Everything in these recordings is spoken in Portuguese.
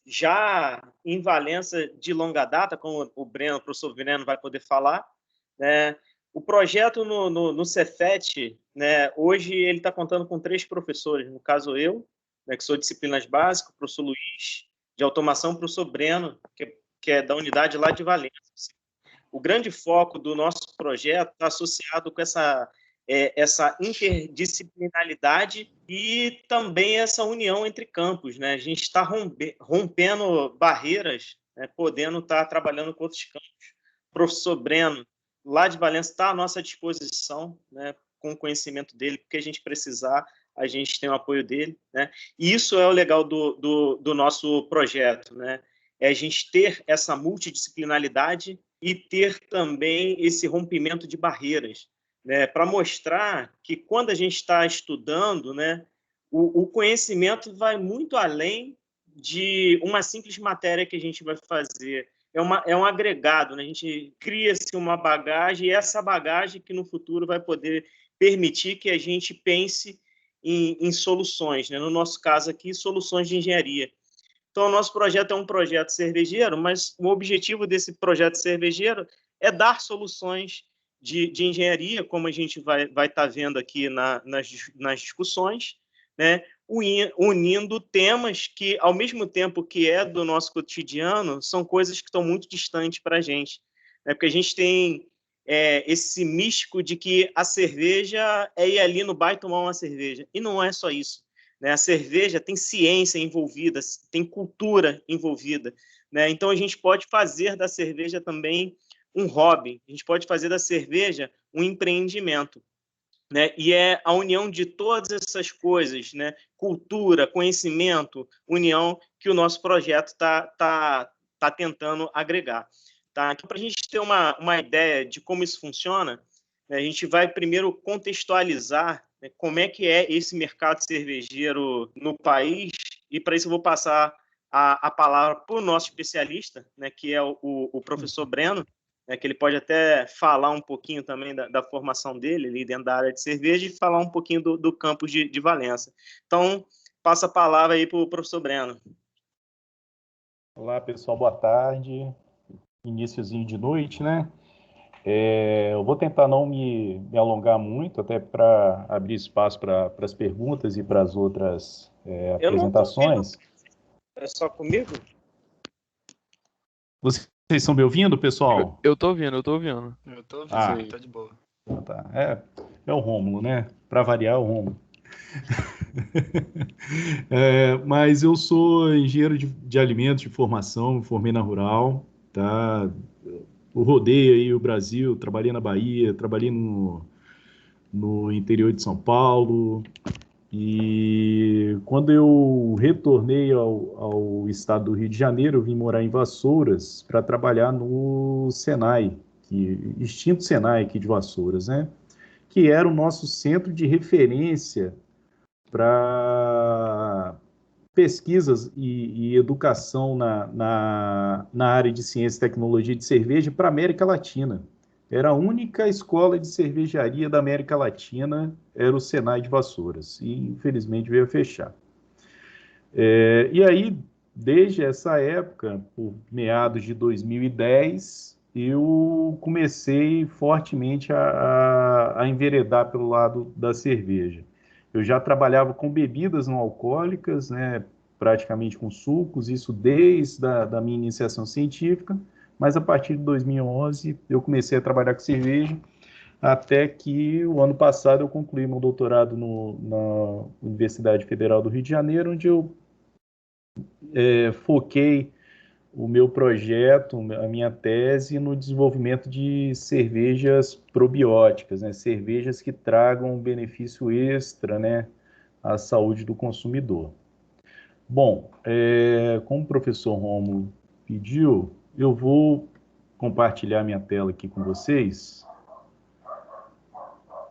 já em Valença de longa data, como o professor Breno vai poder falar, né? O projeto no Cefet, né, hoje ele está contando com 3 professores, no caso eu, né, que sou disciplinas básicas, o professor Luiz, de automação, o professor Breno, que é da unidade lá de Valença. O grande foco do nosso projeto está associado com essa interdisciplinaridade e também essa união entre campos, né? A gente está rompendo barreiras, né? Podendo estar trabalhando com outros campos. O professor Breno, lá de Valença, está à nossa disposição, né? Com o conhecimento dele, porque a gente precisar, a gente tem o apoio dele, né? E isso é o legal do nosso projeto, né? É a gente ter essa multidisciplinaridade e ter também esse rompimento de barreiras, né, para mostrar que quando a gente está estudando, né, o conhecimento vai muito além de uma simples matéria que a gente vai fazer. É um agregado, né? A gente cria-se uma bagagem, e essa bagagem que no futuro vai poder permitir que a gente pense em soluções, né? No nosso caso aqui, soluções de engenharia. Então, o nosso projeto é um projeto cervejeiro, mas o objetivo desse projeto cervejeiro é dar soluções de engenharia, como a gente vai estar vendo aqui nas discussões, né? Unindo temas que, ao mesmo tempo que é do nosso cotidiano, são coisas que estão muito distantes para a gente. Né? Porque a gente tem esse místico de que a cerveja é ir ali no bar e tomar uma cerveja. E não é só isso. Né? A cerveja tem ciência envolvida, tem cultura envolvida. Né? Então, a gente pode fazer da cerveja também um hobby, a gente pode fazer da cerveja um empreendimento. Né? E é a união de todas essas coisas, né? Cultura, conhecimento, união, que o nosso projeto tá tentando agregar. Tá? Então, para a gente ter uma ideia de como isso funciona, né, a gente vai primeiro contextualizar, né, como é que é esse mercado cervejeiro no país, e para isso eu vou passar a palavra para o nosso especialista, né, que é o professor Breno, né, que ele pode até falar um pouquinho também da formação dele ali dentro da área de cerveja e falar um pouquinho do campus de Valença. Então, passa a palavra aí para o professor Breno. Olá, pessoal, boa tarde. Iniciozinho de noite, né? Eu vou tentar não me alongar muito, até para abrir espaço para as perguntas e para as outras Eu não estou ouvindo, apresentações. é só comigo? Vocês estão me ouvindo, pessoal? Eu tô ouvindo, eu tô ouvindo. Eu tô ouvindo, Ah, tá de boa. tá. É o Rômulo, né? Para variar, é o Rômulo. Mas eu sou engenheiro de alimentos de formação, me formei na Rural, tá? Eu rodei aí o Brasil, trabalhei na Bahia, trabalhei no interior de São Paulo, e quando eu retornei ao estado do Rio de Janeiro, eu vim morar em Vassouras para trabalhar no Senai, extinto Senai aqui de Vassouras, né? Que era o nosso centro de referência para pesquisas e educação na área de ciência e tecnologia de cerveja para a América Latina. Era a única escola de cervejaria da América Latina, era o Senai de Vassouras, e infelizmente veio a fechar. E aí, desde essa época, por meados de 2010, eu comecei fortemente a enveredar pelo lado da cerveja. Eu já trabalhava com bebidas não alcoólicas, né, praticamente com sucos, isso desde da minha iniciação científica, mas a partir de 2011 eu comecei a trabalhar com cerveja, até que o ano passado eu concluí meu doutorado na Universidade Federal do Rio de Janeiro, onde eu foquei o meu projeto, a minha tese, no desenvolvimento de cervejas probióticas, né? Cervejas que tragam um benefício extra, né, à saúde do consumidor. Bom, como o professor Romulo pediu, eu vou compartilhar minha tela aqui com vocês.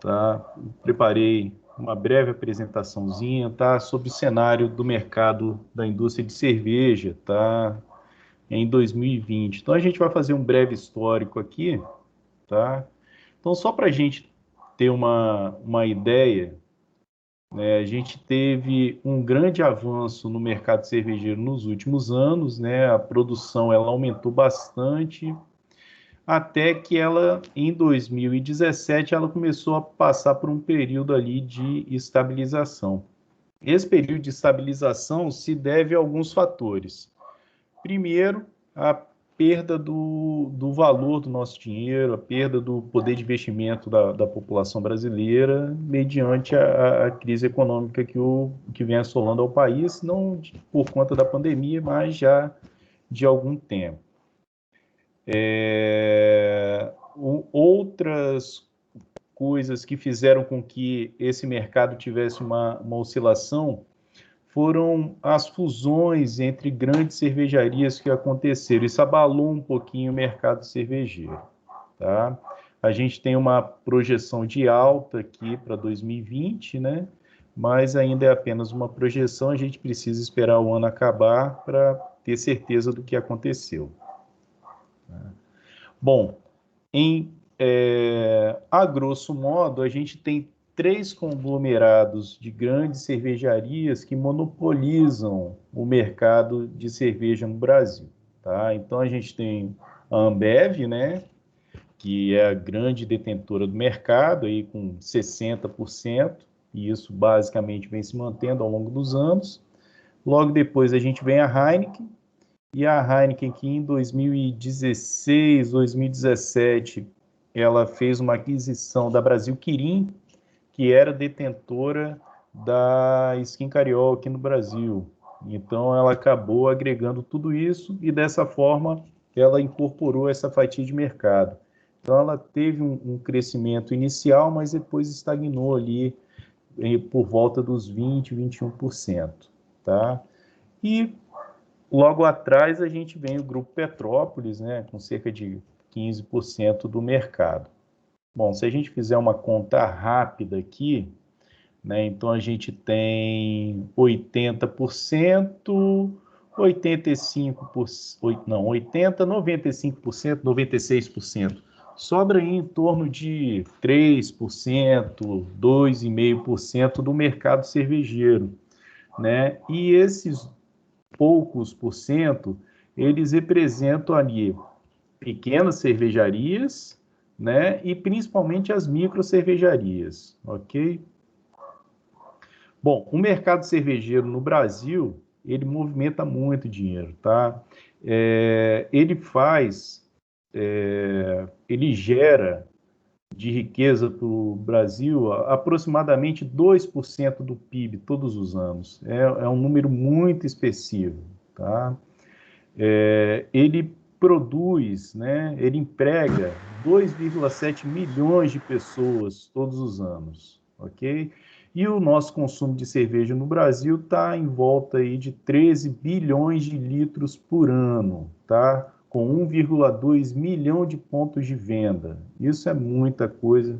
Tá? Preparei uma breve apresentaçãozinha, tá, sobre o cenário do mercado da indústria de cerveja, tá, em 2020. Então a gente vai fazer um breve histórico aqui, tá? Então só para a gente ter uma ideia, né? A gente teve um grande avanço no mercado cervejeiro nos últimos anos, né? A produção ela aumentou bastante, até que ela, em 2017, ela começou a passar por um período ali de estabilização. Esse período de estabilização se deve a alguns fatores. Primeiro, a perda do valor do nosso dinheiro, a perda do poder de investimento da população brasileira, mediante a crise econômica que vem assolando ao país, não por conta da pandemia, mas já de algum tempo. Outras coisas que fizeram com que esse mercado tivesse uma oscilação foram as fusões entre grandes cervejarias que aconteceram. Isso abalou um pouquinho o mercado cervejeiro. Tá? A gente tem uma projeção de alta aqui para 2020, né? Mas ainda é apenas uma projeção, a gente precisa esperar o ano acabar para ter certeza do que aconteceu. Bom, a grosso modo, a gente tem 3 conglomerados de grandes cervejarias que monopolizam o mercado de cerveja no Brasil. Tá? Então, a gente tem a Ambev, né, que é a grande detentora do mercado, aí com 60%, e isso basicamente vem se mantendo ao longo dos anos. Logo depois, a gente vem a Heineken, e a Heineken, que em 2016, 2017, ela fez uma aquisição da Brasil Quirim, que era detentora da Skin Cariol aqui no Brasil. Então, ela acabou agregando tudo isso e, dessa forma, ela incorporou essa fatia de mercado. Então, ela teve um crescimento inicial, mas depois estagnou ali por volta dos 20%, 21%. Tá? E logo atrás a gente vem o Grupo Petrópolis, né, com cerca de 15% do mercado. Bom, se a gente fizer uma conta rápida aqui, né, então a gente tem 80%, 85%, não, 80%, 95%, 96%. Sobra aí em torno de 3%, 2,5% do mercado cervejeiro, né? E esses poucos por cento, eles representam ali pequenas cervejarias, né? E principalmente as micro cervejarias, ok? Bom, o mercado cervejeiro no Brasil, ele movimenta muito dinheiro, tá? Ele gera de riqueza para o Brasil aproximadamente 2% do PIB todos os anos. É um número muito expressivo, tá? Ele produz, né? Ele emprega 2,7 milhões de pessoas todos os anos, ok? E o nosso consumo de cerveja no Brasil está em volta aí de 13 bilhões de litros por ano, tá? Com 1,2 milhão de pontos de venda. Isso é muita coisa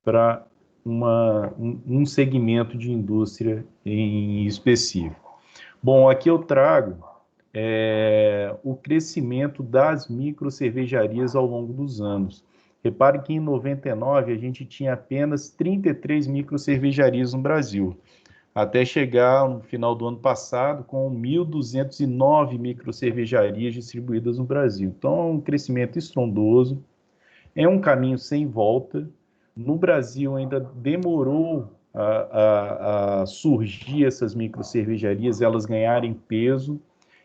para um segmento de indústria em específico. Bom, aqui eu trago o crescimento das micro cervejarias ao longo dos anos. Repare que em 99 a gente tinha apenas 33 micro cervejarias no Brasil, até chegar no final do ano passado com 1.209 micro cervejarias distribuídas no Brasil. Então, é um crescimento estrondoso, é um caminho sem volta. No Brasil ainda demorou a surgir essas micro cervejarias, elas ganharem peso.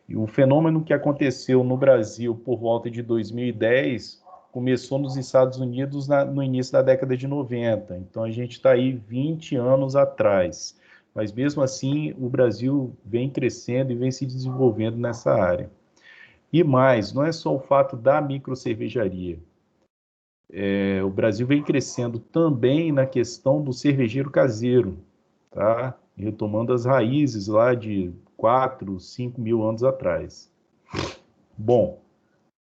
E o fenômeno que aconteceu no Brasil por volta de 2010 começou nos Estados Unidos no início da década de 90. Então, a gente está aí 20 anos atrás. Mas, mesmo assim, o Brasil vem crescendo e vem se desenvolvendo nessa área. E mais, não é só o fato da microcervejaria. O Brasil vem crescendo também na questão do cervejeiro caseiro, tá? Retomando as raízes lá de 4, 5 mil anos atrás. Bom,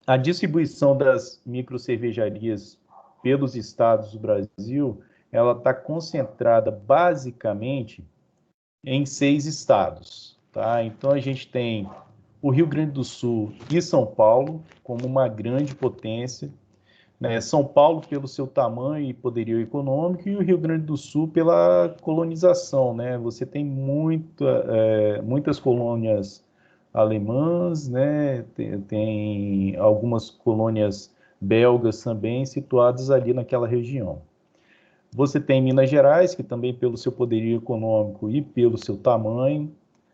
a distribuição das microcervejarias pelos estados do Brasil, ela está concentrada basicamente em 6 estados, tá? Então a gente tem o Rio Grande do Sul e São Paulo como uma grande potência. né? São Paulo pelo seu tamanho e poderio econômico e o Rio Grande do Sul pela colonização, né? Você tem muitas colônias alemãs, né? Tem algumas colônias belgas também situadas ali naquela região. Você tem Minas Gerais, que também pelo seu poderio econômico e pelo seu tamanho,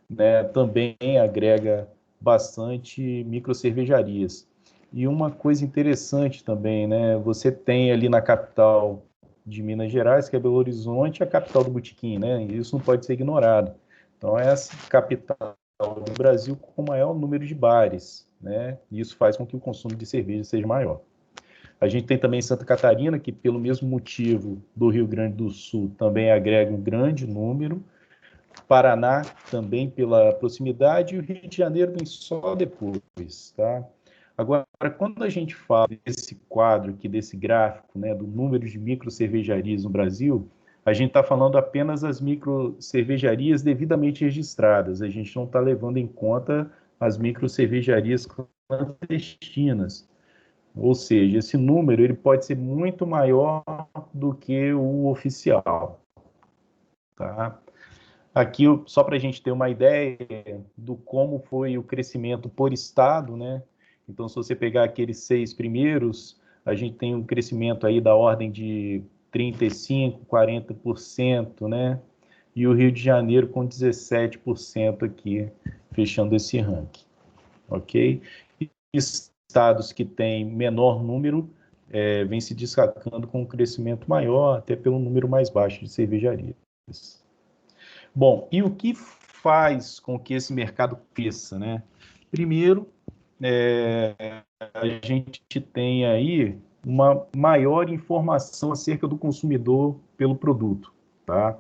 né, também agrega bastante microcervejarias. E uma coisa interessante também, né, você tem ali na capital de Minas Gerais, que é Belo Horizonte, a capital do botequim, né, e isso não pode ser ignorado. Então, é essa capital do Brasil com o maior número de bares, né, e isso faz com que o consumo de cerveja seja maior. A gente tem também Santa Catarina, que pelo mesmo motivo do Rio Grande do Sul também agrega um grande número. Paraná também pela proximidade e o Rio de Janeiro vem só depois, tá? Agora, quando a gente fala desse quadro aqui, desse gráfico, né, do número de microcervejarias no Brasil, a gente está falando apenas das microcervejarias devidamente registradas. A gente não está levando em conta as microcervejarias clandestinas. Ou seja, esse número ele pode ser muito maior do que o oficial, tá? Aqui, só para a gente ter uma ideia do como foi o crescimento por estado, né? Então, se você pegar aqueles 6 primeiros, a gente tem um crescimento aí da ordem de 35%, 40%, né? E o Rio de Janeiro com 17% aqui, fechando esse ranking, ok? E estados que têm menor número vem se destacando com um crescimento maior, até pelo número mais baixo de cervejarias. Bom, e o que faz com que esse mercado cresça, né? Primeiro, a gente tem aí uma maior informação acerca do consumidor pelo produto, tá?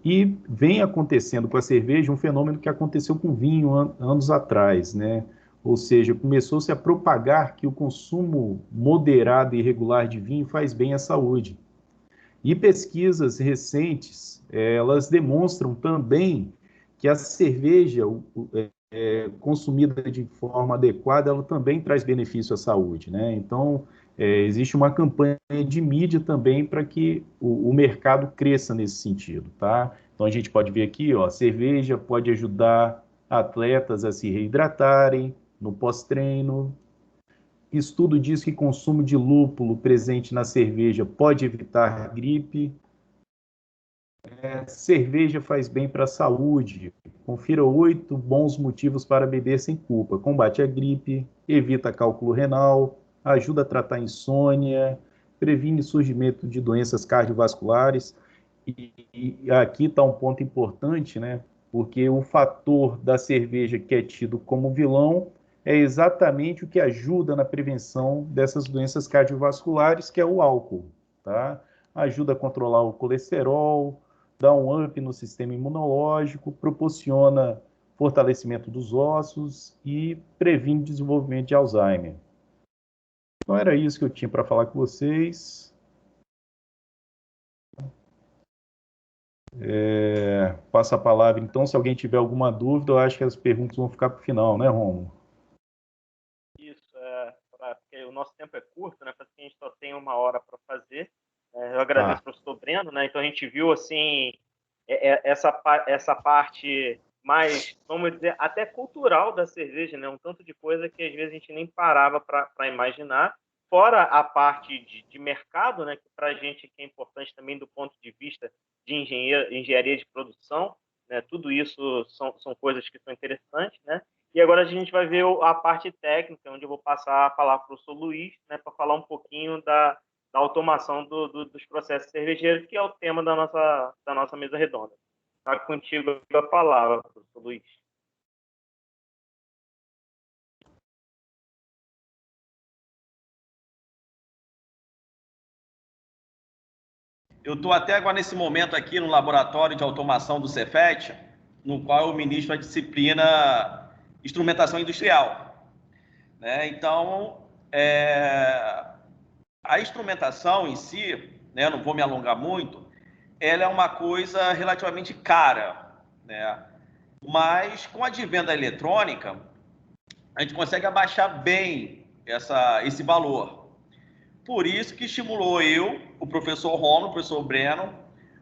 E vem acontecendo com a cerveja um fenômeno que aconteceu com o vinho anos atrás, né? Ou seja, começou-se a propagar que o consumo moderado e regular de vinho faz bem à saúde. E pesquisas recentes, elas demonstram também que a cerveja consumida de forma adequada, ela também traz benefício à saúde, né? Então, existe uma campanha de mídia também para que o mercado cresça nesse sentido, tá? Então, a gente pode ver aqui, ó, a cerveja pode ajudar atletas a se reidratarem no pós-treino. Estudo diz que consumo de lúpulo presente na cerveja pode evitar gripe. Cerveja faz bem para a saúde. Confira 8 bons motivos para beber sem culpa. Combate a gripe, evita cálculo renal, ajuda a tratar insônia, previne surgimento de doenças cardiovasculares. E aqui está um ponto importante, né? Porque o fator da cerveja que é tido como vilão é exatamente o que ajuda na prevenção dessas doenças cardiovasculares, que é o álcool, tá? Ajuda a controlar o colesterol, dá um up no sistema imunológico, proporciona fortalecimento dos ossos e previne desenvolvimento de Alzheimer. Então era isso que eu tinha para falar com vocês. Passa a palavra, então, se alguém tiver alguma dúvida, eu acho que as perguntas vão ficar para o final, né, Romulo? Isso, porque o nosso tempo é curto, né? Porque a gente só tem 1 hora para fazer. Eu agradeço ao professor Breno, né? Então a gente viu assim essa parte mais, vamos dizer, até cultural da cerveja, né? Um tanto de coisa que às vezes a gente nem parava para imaginar. Fora a parte de mercado, né? Que para a gente é importante também do ponto de vista de engenharia de produção, né? Tudo isso são coisas que são interessantes, né? E agora a gente vai ver a parte técnica, onde eu vou passar a falar para o professor Luiz, né, para falar um pouquinho da automação dos processos cervejeiros, que é o tema da nossa mesa redonda. Está contigo a palavra, professor Luiz. Eu estou até agora nesse momento aqui no laboratório de automação do Cefet, no qual eu ministro a disciplina instrumentação industrial, né? Então, a instrumentação em si, né, não vou me alongar muito, ela é uma coisa relativamente cara, né? Mas com o advento da eletrônica, a gente consegue abaixar bem esse valor. Por isso que estimulou eu, o professor Romulo, o professor Breno,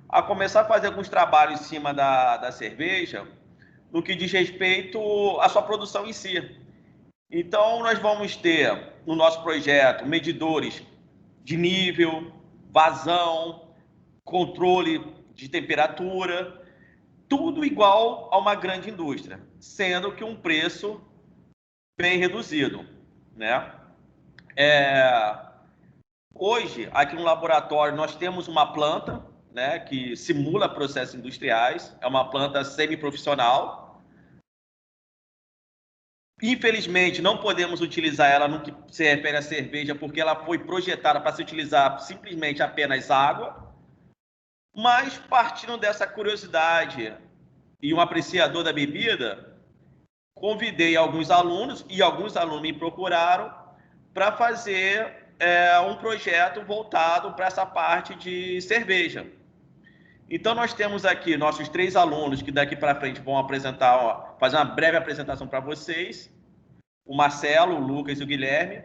a começar a fazer alguns trabalhos em cima da cerveja, no que diz respeito à sua produção em si. Então, nós vamos ter no nosso projeto medidores de nível, vazão, controle de temperatura, tudo igual a uma grande indústria, sendo que um preço bem reduzido, né? Hoje, aqui no laboratório, nós temos uma planta, né, que simula processos industriais, é uma planta semiprofissional. Infelizmente, não podemos utilizar ela no que se refere à cerveja, porque ela foi projetada para se utilizar simplesmente apenas água. Mas, partindo dessa curiosidade e um apreciador da bebida, convidei alguns alunos, e alguns alunos me procuraram para fazer um projeto voltado para essa parte de cerveja. Então, nós temos aqui nossos 3 alunos que daqui para frente vão apresentar, fazer uma breve apresentação para vocês. O Marcelo, o Lucas e o Guilherme.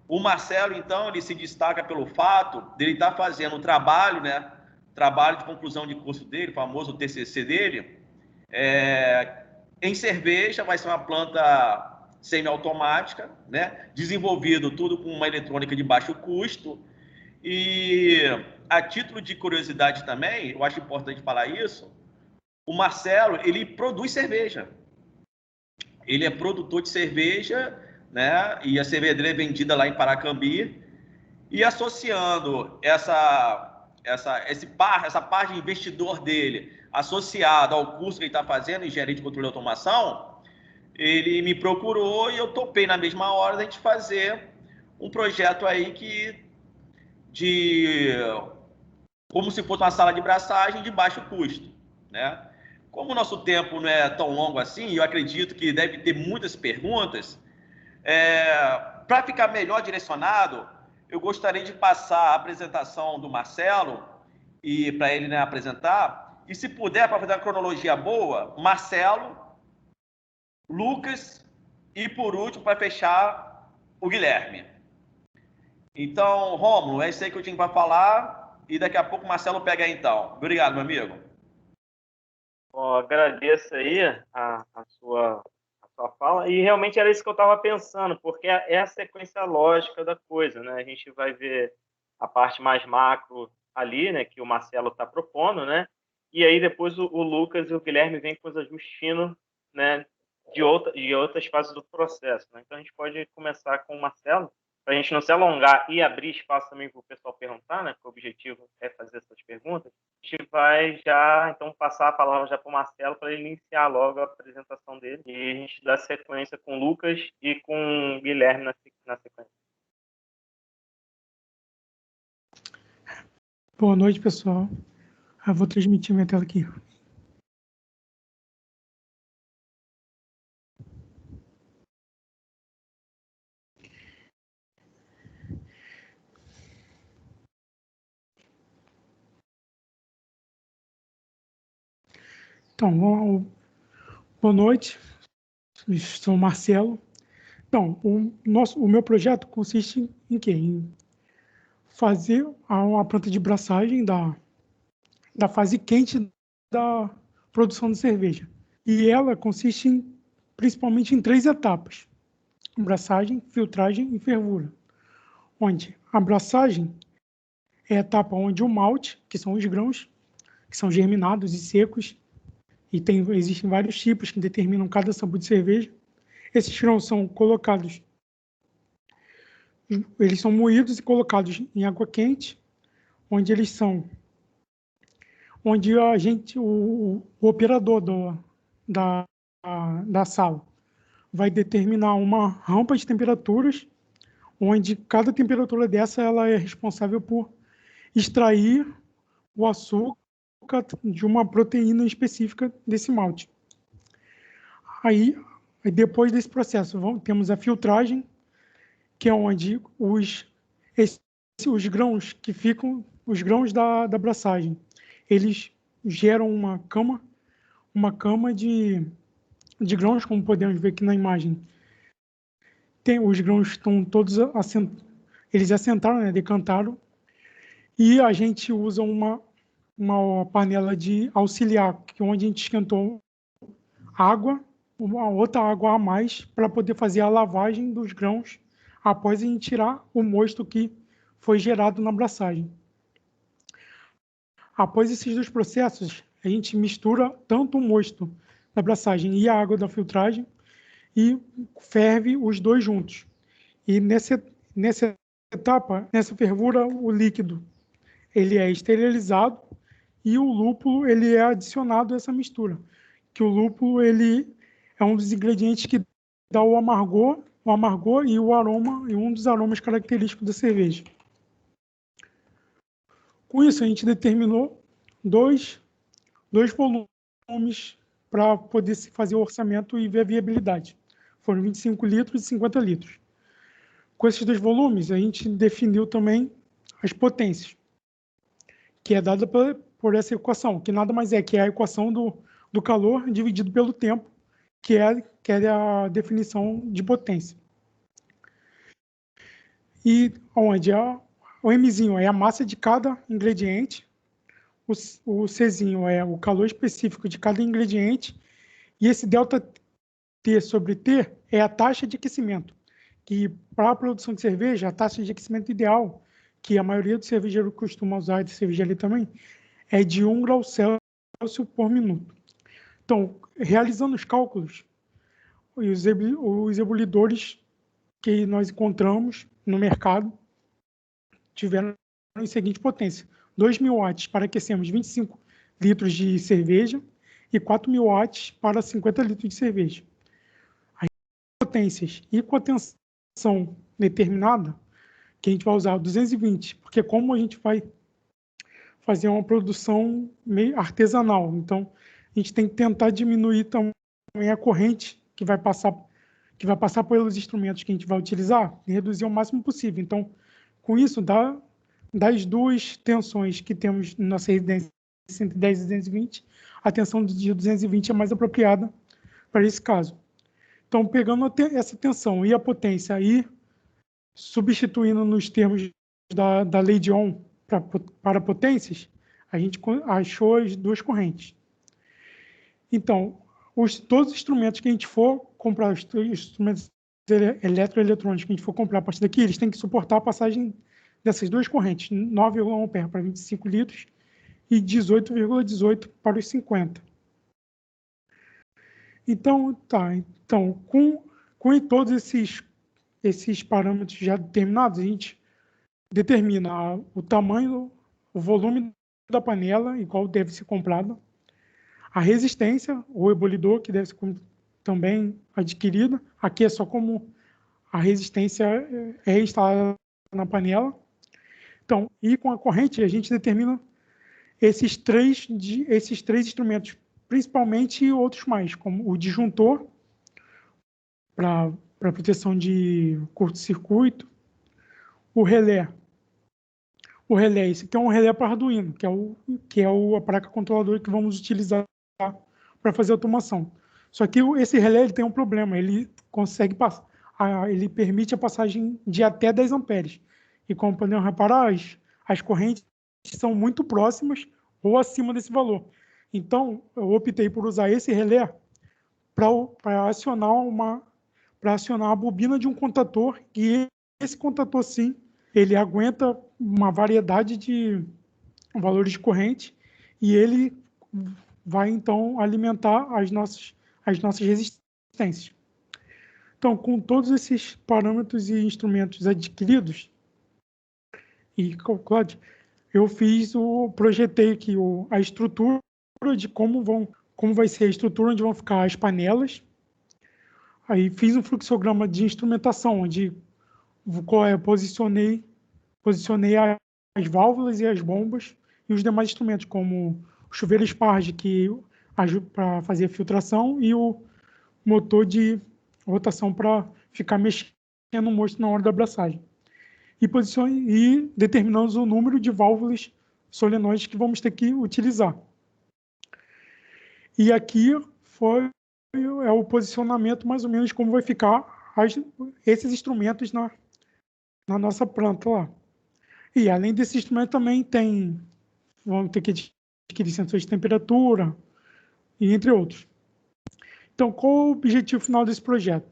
O Marcelo, então, ele se destaca pelo fato de ele estar fazendo o trabalho, né? Trabalho de conclusão de curso dele, o famoso TCC dele, em cerveja. Vai ser uma planta semiautomática, né? Desenvolvido tudo com uma eletrônica de baixo custo. E a título de curiosidade também, eu acho importante falar isso, o Marcelo, ele produz cerveja. Ele é produtor de cerveja, né? E a cerveja dele é vendida lá em Paracambi. E associando essa parte de investidor dele, associada ao curso que ele está fazendo, Engenharia de Controle e Automação, ele me procurou e eu topei na mesma hora da gente fazer um projeto aí como se fosse uma sala de braçagem de baixo custo, né? Como o nosso tempo não é tão longo assim, eu acredito que deve ter muitas perguntas, para ficar melhor direcionado, eu gostaria de passar a apresentação do Marcelo e para ele, né, apresentar, e se puder, para fazer uma cronologia boa, Marcelo, Lucas e, por último, para fechar, o Guilherme. Então, Rômulo, é isso aí que eu tinha para falar e daqui a pouco o Marcelo pega aí, então. Obrigado, meu amigo. Bom, agradeço aí a sua fala, e realmente era isso que eu estava pensando, porque é a sequência lógica da coisa, né? A gente vai ver a parte mais macro ali, né, que o Marcelo está propondo, né? E aí depois o Lucas e o Guilherme vêm com os ajustes finos, né, de outras fases do processo, né? Então a gente pode começar com o Marcelo, para a gente não se alongar e abrir espaço também para o pessoal perguntar, né? Porque o objetivo é fazer essas perguntas. A gente vai já, então, passar a palavra já para o Marcelo para ele iniciar logo a apresentação dele. E a gente dá sequência com o Lucas e com o Guilherme na sequência. Boa noite, pessoal. Eu vou transmitir minha tela aqui. Então, boa noite. Sou o Marcelo. Então, o meu projeto consiste em quê? Em fazer uma planta de braçagem da fase quente da produção de cerveja. E ela consiste principalmente em 3 etapas: braçagem, filtragem e fervura. Onde a braçagem é a etapa onde o malte, que são os grãos, que são germinados e secos, e existem vários tipos que determinam cada sabor de cerveja. Esses grãos são colocados, eles são moídos e colocados em água quente, onde o operador da sala vai determinar uma rampa de temperaturas, onde cada temperatura dessa ela é responsável por extrair o açúcar de uma proteína específica desse malte. Aí depois desse processo, temos a filtragem, que é onde os grãos que ficam, os grãos da braçagem, eles geram uma cama de grãos, como podemos ver aqui na imagem. Os grãos estão todos eles assentaram, né, decantaram, e a gente usa uma panela de auxiliar, que é onde a gente esquentou água, uma outra água a mais, para poder fazer a lavagem dos grãos após a gente tirar o mosto que foi gerado na abraçagem. Após esses dois processos, a gente mistura tanto o mosto da abraçagem e a água da filtragem e ferve os dois juntos. E nessa etapa, nessa fervura, o líquido ele é esterilizado e o lúpulo ele é adicionado a essa mistura. Que o lúpulo ele é um dos ingredientes que dá o amargor e o aroma, e um dos aromas característicos da cerveja. Com isso, a gente determinou dois volumes para poder se fazer o orçamento e ver a viabilidade. Foram 25 litros e 50 litros. Com esses dois volumes, a gente definiu também as potências, que é dada por essa equação, que nada mais é que a equação do calor dividido pelo tempo, que é a definição de potência. E onde o Mzinho é a massa de cada ingrediente, o Czinho é o calor específico de cada ingrediente, e esse ΔT sobre T é a taxa de aquecimento, que para a produção de cerveja, a taxa de aquecimento ideal, que a maioria dos cervejeiros costuma usar, de cervejaria também, é de 1 grau Celsius por minuto. Então, realizando os cálculos, os ebulidores que nós encontramos no mercado tiveram a seguinte potência: 2.000 watts para aquecermos 25 litros de cerveja e 4.000 watts para 50 litros de cerveja. As potências e com a tensão determinada, que a gente vai usar 220, porque como a gente vai fazer uma produção meio artesanal, então a gente tem que tentar diminuir também a corrente que vai passar pelos instrumentos que a gente vai utilizar e reduzir o máximo possível. Então, com isso, das duas tensões que temos na nossa residência, 110 e 220, a tensão de 220 é mais apropriada para esse caso. Então, pegando essa tensão e a potência e substituindo nos termos da lei de Ohm para potências, a gente achou as duas correntes. Então, todos os instrumentos que a gente for comprar, os instrumentos eletroeletrônicos que a gente for comprar a partir daqui, eles têm que suportar a passagem dessas duas correntes, 9,1 ampere para 25 litros e 18,18 para os 50. Então, com todos esses parâmetros já determinados, a gente determina o tamanho, o volume da panela, e qual deve ser comprado, a resistência, o ebulidor, que deve ser também adquirida. Aqui é só como a resistência é instalada na panela. Então, e com a corrente, a gente determina esses três instrumentos, principalmente, e outros mais, como o disjuntor, para proteção de curto-circuito, o relé. O relé, esse aqui é um relé para Arduino, que é a placa controladora que vamos utilizar para fazer automação. Só que esse relé ele tem um problema, ele ele permite a passagem de até 10 amperes. E como podemos reparar, as correntes são muito próximas ou acima desse valor. Então, eu optei por usar esse relé para acionar a bobina de um contator, e esse contator, sim, ele aguenta uma variedade de valores de corrente e ele vai, então, alimentar as nossas resistências. Então, com todos esses parâmetros e instrumentos adquiridos e calculados, eu projetei aqui a estrutura de como vai ser a estrutura onde vão ficar as panelas. Aí fiz um fluxograma de instrumentação, onde posicionei as válvulas e as bombas e os demais instrumentos, como o chuveiro Sparge, que ajuda para fazer a filtração, e o motor de rotação para ficar mexendo no mosto na hora da abraçagem. E determinamos o número de válvulas solenoides que vamos ter que utilizar. E aqui é o posicionamento, mais ou menos, como vai ficar esses instrumentos na nossa planta lá. E além desse instrumento também vamos ter que adquirir sensores de temperatura, e entre outros. Então, qual é o objetivo final desse projeto?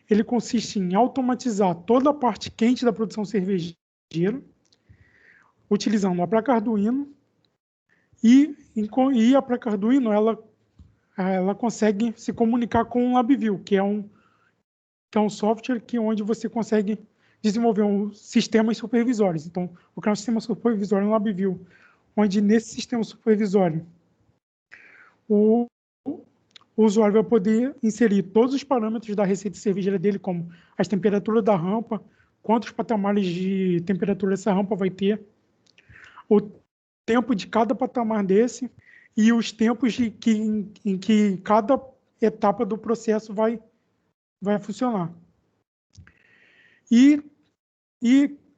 Ele consiste em automatizar toda a parte quente da produção cervejeira, utilizando a placa Arduino, e a placa Arduino ela consegue se comunicar com o LabVIEW, que é um software onde você consegue desenvolver sistemas supervisórios. Então, o que é um sistema supervisório no LabVIEW, onde nesse sistema supervisório o usuário vai poder inserir todos os parâmetros da receita cervejeira dele, como as temperaturas da rampa, quantos patamares de temperatura essa rampa vai ter, o tempo de cada patamar desse e os tempos em que cada etapa do processo vai funcionar. E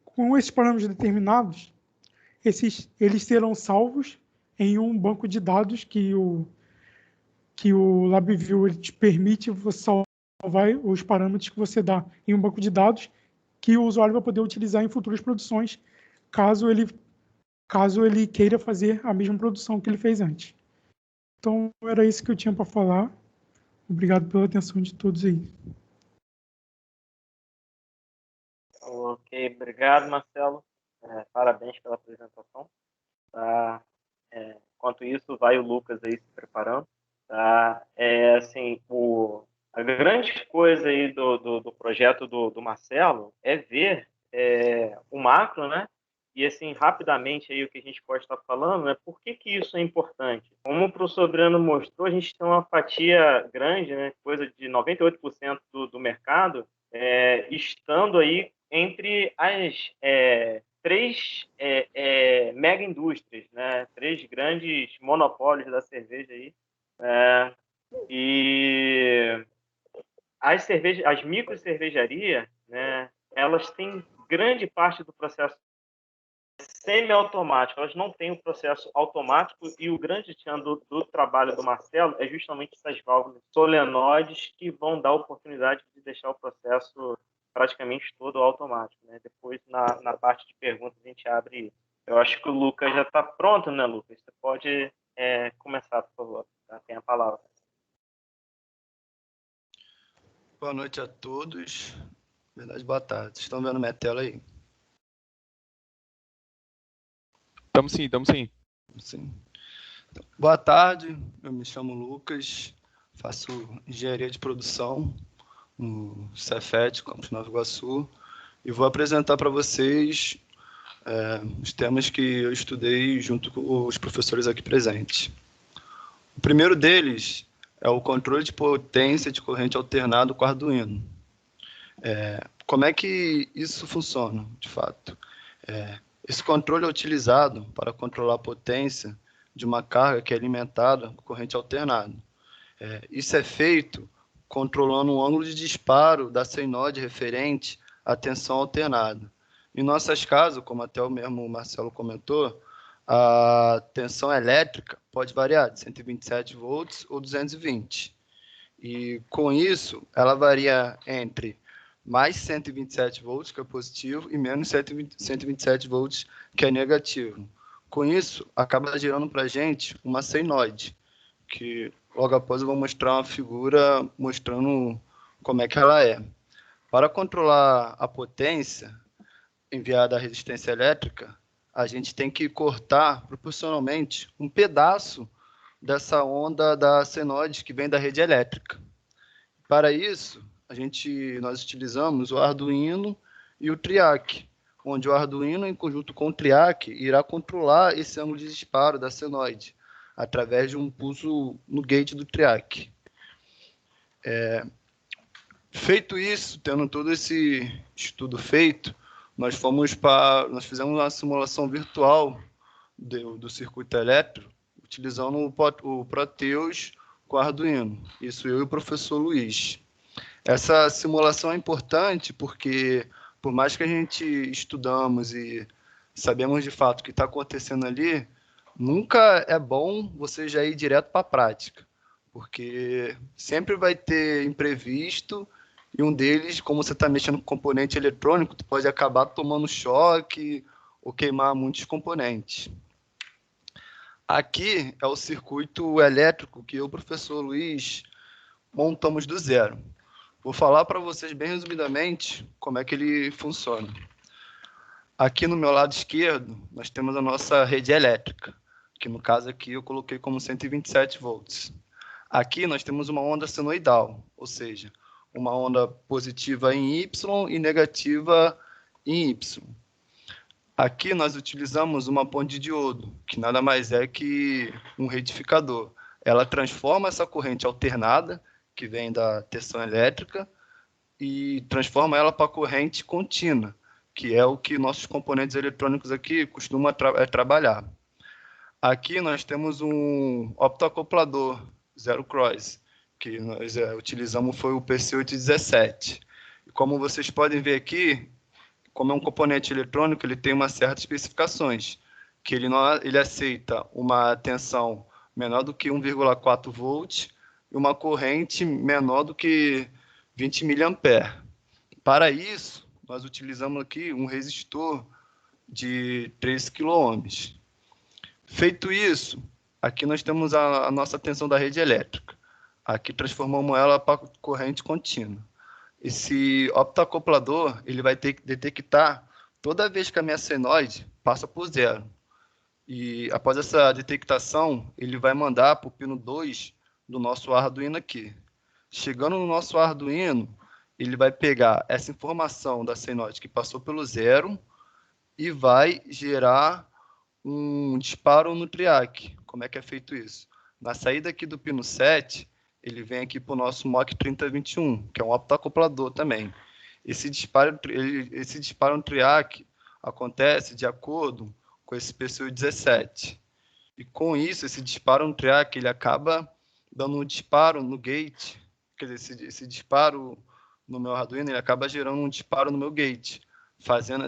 com esses parâmetros determinados, eles serão salvos em um banco de dados que o LabVIEW ele te permite você salvar os parâmetros que você dá em um banco de dados que o usuário vai poder utilizar em futuras produções, caso ele queira fazer a mesma produção que ele fez antes. Então, era isso que eu tinha para falar. Obrigado pela atenção de todos aí. Ok, obrigado, Marcelo. Parabéns pela apresentação. Tá? Enquanto isso, vai o Lucas aí se preparando. Tá? Assim, a grande coisa aí do projeto do Marcelo é ver o macro, né? E, assim, rapidamente, aí, o que a gente pode estar falando, né? Por que isso é importante? Como o professor Breno mostrou, a gente tem uma fatia grande, né? Coisa de 98% do mercado, estando aí entre as três mega indústrias, né? 3 grandes monopólios da cerveja aí. E as micro cervejarias, né? Elas têm grande parte do processo semi-automático, elas não têm o processo automático, e o grande tchan do trabalho do Marcelo é justamente essas válvulas solenoides que vão dar a oportunidade de deixar o processo praticamente todo automático, né? Depois, na parte de perguntas, a gente abre isso. Eu acho que o Lucas já está pronto, né, Lucas? Você pode começar, por favor. Tá? Tem a palavra. Boa noite a todos. Na verdade, boa tarde. Vocês estão vendo minha tela aí? Estamos sim. Sim. Então, boa tarde, eu me chamo Lucas, faço engenharia de produção no Cefet, campus Nova Iguaçu, e vou apresentar para vocês os temas que eu estudei junto com os professores aqui presentes. O primeiro deles é o controle de potência de corrente alternado com Arduino. Como é que isso funciona, de fato? Esse controle é utilizado para controlar a potência de uma carga que é alimentada com corrente alternada. Isso é feito controlando o ângulo de disparo da senoide referente à tensão alternada. Em nossas casas, como até o mesmo Marcelo comentou, a tensão elétrica pode variar de 127 volts ou 220. E, com isso, ela varia entre mais 127 volts, que é positivo, e menos 127 volts, que é negativo. Com isso, acaba gerando para a gente uma senoide, que logo após eu vou mostrar uma figura mostrando como é que ela é. Para controlar a potência enviada à resistência elétrica, a gente tem que cortar proporcionalmente um pedaço dessa onda da senoide que vem da rede elétrica. Para isso, nós utilizamos o Arduino e o TRIAC, onde o Arduino, em conjunto com o TRIAC, irá controlar esse ângulo de disparo da senoide, através de um pulso no gate do TRIAC. Feito isso, tendo todo esse estudo feito, nós fizemos uma simulação virtual do circuito elétrico, utilizando o Proteus com o Arduino. Isso eu e o professor Luiz. Essa simulação é importante porque, por mais que a gente estudamos e sabemos de fato o que está acontecendo ali, nunca é bom você já ir direto para a prática, porque sempre vai ter imprevisto e um deles, como você está mexendo com componente eletrônico, tu pode acabar tomando choque ou queimar muitos componentes. Aqui é o circuito elétrico que eu, professor Luiz, montamos do zero. Vou falar para vocês bem resumidamente como é que ele funciona. Aqui no meu lado esquerdo, nós temos a nossa rede elétrica, que no caso aqui eu coloquei como 127 volts. Aqui nós temos uma onda senoidal, ou seja, uma onda positiva em Y e negativa em Y. Aqui nós utilizamos uma ponte de diodo, que nada mais é que um retificador. Ela transforma essa corrente alternada, que vem da tensão elétrica, e transforma ela para corrente contínua, que é o que nossos componentes eletrônicos aqui costumam trabalhar. Aqui nós temos um optoacoplador zero cross, que nós utilizamos foi o PC817. E como vocês podem ver aqui, como é um componente eletrônico, ele tem uma certa especificações, que ele aceita uma tensão menor do que 1,4 volts e uma corrente menor do que 20 mA. Para isso, nós utilizamos aqui um resistor de 3 kΩ. Feito isso, aqui nós temos a nossa tensão da rede elétrica. Aqui transformamos ela para corrente contínua. Esse optoacoplador ele vai ter que detectar toda vez que a minha senoide passa por zero. E após essa detectação, ele vai mandar para o pino 2 do nosso Arduino aqui. Chegando no nosso Arduino, ele vai pegar essa informação da senoide que passou pelo zero e vai gerar um disparo no triac. Como é que é feito isso? Na saída aqui do pino 7, ele vem aqui para o nosso MOC 3021, que é um optoacoplador também. Esse disparo no triac acontece de acordo com esse PC17. E com isso, esse disparo no triac, ele acaba dando um disparo no gate, quer dizer, esse disparo no meu Arduino, ele acaba gerando um disparo no meu gate, fazendo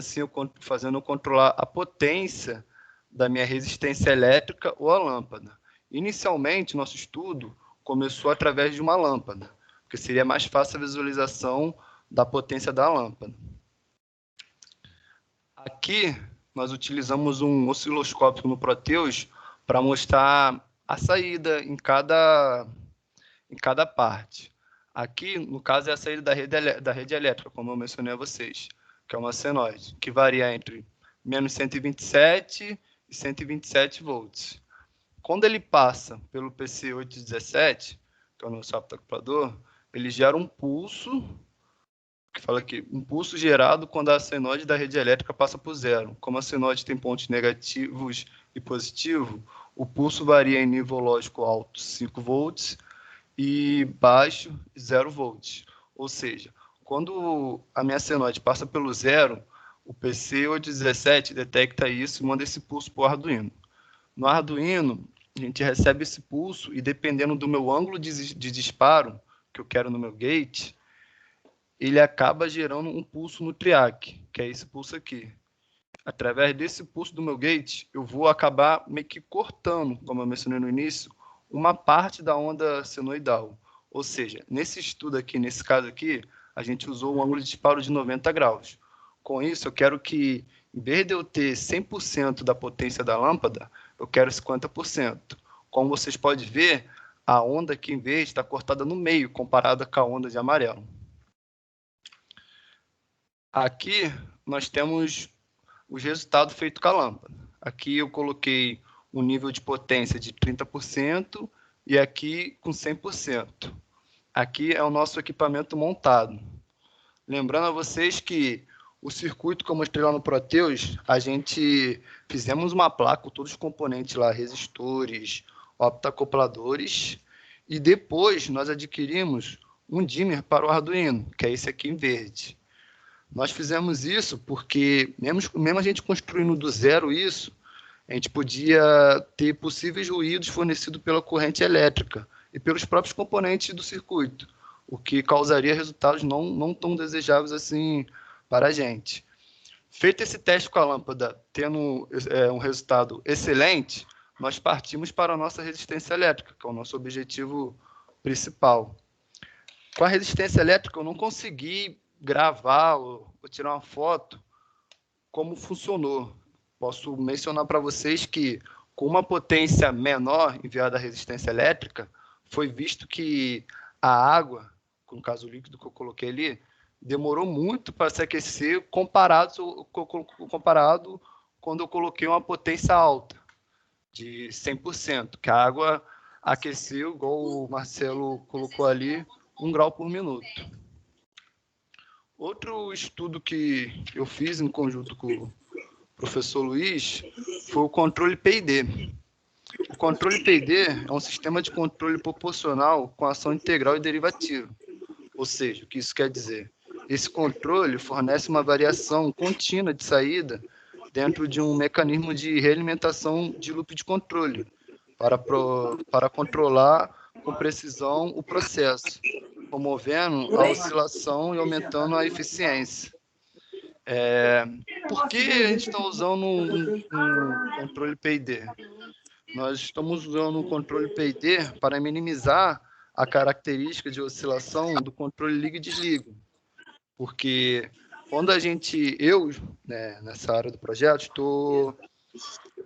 eu controlar a potência da minha resistência elétrica ou a lâmpada. Inicialmente, nosso estudo começou através de uma lâmpada, porque seria mais fácil a visualização da potência da lâmpada. Aqui, nós utilizamos um osciloscópio no Proteus para mostrar a saída em cada parte. Aqui, no caso, é a saída da rede elétrica, como eu mencionei a vocês, que é uma senoide, que varia entre menos 127 e 127 volts. Quando ele passa pelo PC817, que é o nosso optoacoplador, ele gera um pulso, que fala aqui, um pulso gerado quando a senoide da rede elétrica passa por zero. Como a senoide tem pontos negativos e positivos, o pulso varia em nível lógico alto, 5 volts, e baixo, 0 volts. Ou seja, quando a minha senoide passa pelo zero, o PC817 detecta isso e manda esse pulso para o Arduino. No Arduino, a gente recebe esse pulso e, dependendo do meu ângulo de disparo que eu quero no meu gate, ele acaba gerando um pulso no triac, que é esse pulso aqui. Através desse pulso do meu gate, eu vou acabar meio que cortando, como eu mencionei no início, uma parte da onda senoidal. Ou seja, nesse estudo aqui, nesse caso aqui, a gente usou um ângulo de disparo de 90 graus. Com isso, eu quero que, em vez de eu ter 100% da potência da lâmpada, eu quero 50%. Como vocês podem ver, a onda aqui, em vez, está cortada no meio, comparada com a onda de amarelo. Aqui, nós temos os resultados feitos com a lâmpada. Aqui eu coloquei um nível de potência de 30% e aqui com 100%. Aqui é o nosso equipamento montado. Lembrando a vocês que o circuito que eu mostrei lá no Proteus, a gente fizemos uma placa com todos os componentes lá, resistores, optoacopladores, e depois nós adquirimos um dimmer para o Arduino, que é esse aqui em verde. Nós fizemos isso porque, mesmo a gente construindo do zero isso, a gente podia ter possíveis ruídos fornecidos pela corrente elétrica e pelos próprios componentes do circuito, o que causaria resultados não tão desejáveis assim para a gente. Feito esse teste com a lâmpada, tendo um resultado excelente, nós partimos para a nossa resistência elétrica, que é o nosso objetivo principal. com a resistência elétrica, eu não consegui gravar ou tirar uma foto como funcionou. Posso mencionar para vocês que, com uma potência menor enviada à resistência elétrica, foi visto que a água, no caso o líquido que eu coloquei ali, demorou muito para se aquecer comparado quando eu coloquei uma potência alta, de 100%, que a água aqueceu, igual o Marcelo colocou ali, 1 grau por minuto. Outro estudo que eu fiz em conjunto com o professor Luiz foi o controle PID. O controle PID é um sistema de controle proporcional com ação integral e derivativa. Ou seja, o que isso quer dizer? Esse controle fornece uma variação contínua de saída dentro de um mecanismo de realimentação de loop de controle para controlar com precisão o processo, promovendo a oscilação e aumentando a eficiência. Por que a gente está usando um controle PID? Nós estamos usando o controle PID para minimizar a característica de oscilação do controle liga e desliga. Porque quando nessa área do projeto,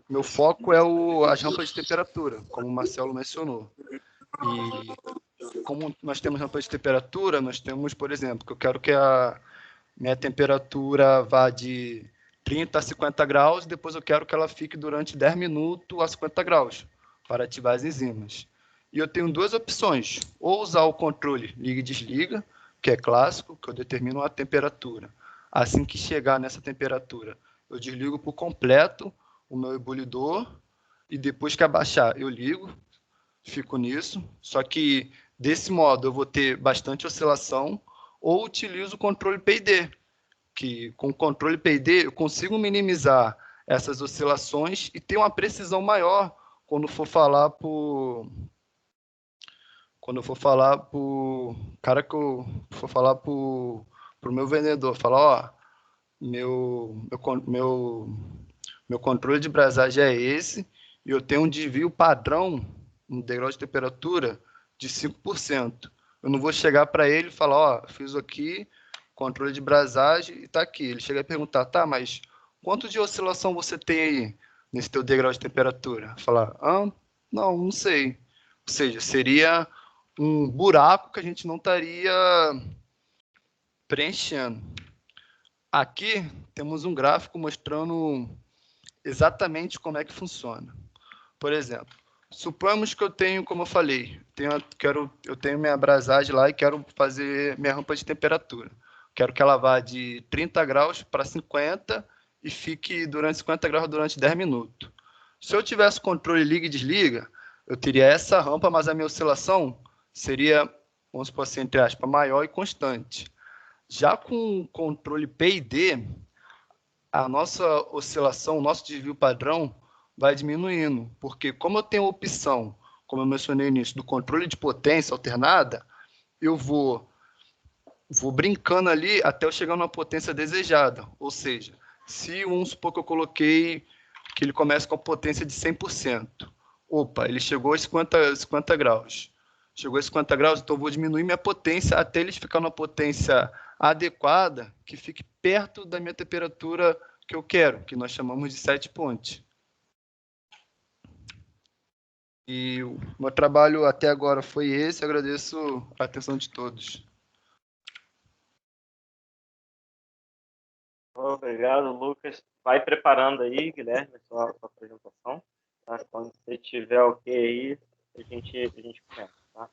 meu foco é as rampas de temperatura, como o Marcelo mencionou. E como nós temos rampas de temperatura, nós temos, por exemplo, que eu quero que a minha temperatura vá de 30 a 50 graus, e depois eu quero que ela fique durante 10 minutos a 50 graus, para ativar as enzimas. E eu tenho duas opções, ou usar o controle liga e desliga, que é clássico, que eu determino a temperatura. Assim que chegar nessa temperatura, eu desligo por completo o meu ebulidor, e depois que abaixar, eu ligo, fico nisso. Só que, desse modo, eu vou ter bastante oscilação, ou utilizo o controle PID, que com o controle PID eu consigo minimizar essas oscilações e ter uma precisão maior quando for falar para o cara que eu for falar para o meu vendedor, falar, meu controle de brasagem é esse, e eu tenho um desvio padrão no degrau de temperatura de 5%. Eu não vou chegar para ele e falar, fiz aqui controle de brasagem e está aqui. Ele chega a perguntar, tá, mas quanto de oscilação você tem aí nesse teu degrau de temperatura? Falar, não sei. Ou seja, seria um buraco que a gente não estaria preenchendo. Aqui temos um gráfico mostrando exatamente como é que funciona. Por exemplo, suponhamos que eu tenho, como eu falei, eu tenho minha brasagem lá e quero fazer minha rampa de temperatura. Quero que ela vá de 30 graus para 50 e fique durante 50 graus durante 10 minutos. Se eu tivesse controle liga e desliga, eu teria essa rampa, mas a minha oscilação seria, vamos supor assim, entre aspas, maior e constante. Já com o controle PID, a nossa oscilação, o nosso desvio padrão vai diminuindo, porque como eu tenho a opção, como eu mencionei no início, do controle de potência alternada, eu vou brincando ali até eu chegar numa potência desejada. Ou seja, se vamos supor que eu coloquei que ele começa com a potência de 100%. Opa, ele chegou a 50 graus. Chegou a 50 graus, então eu vou diminuir minha potência até ele ficar numa potência adequada, que fique perto da minha temperatura que eu quero, que nós chamamos de set point. E o meu trabalho até agora foi esse. Agradeço a atenção de todos. Obrigado, Lucas. Vai preparando aí, Guilherme, a sua apresentação. Tá? Quando você tiver ok aí, a gente começa. Tá?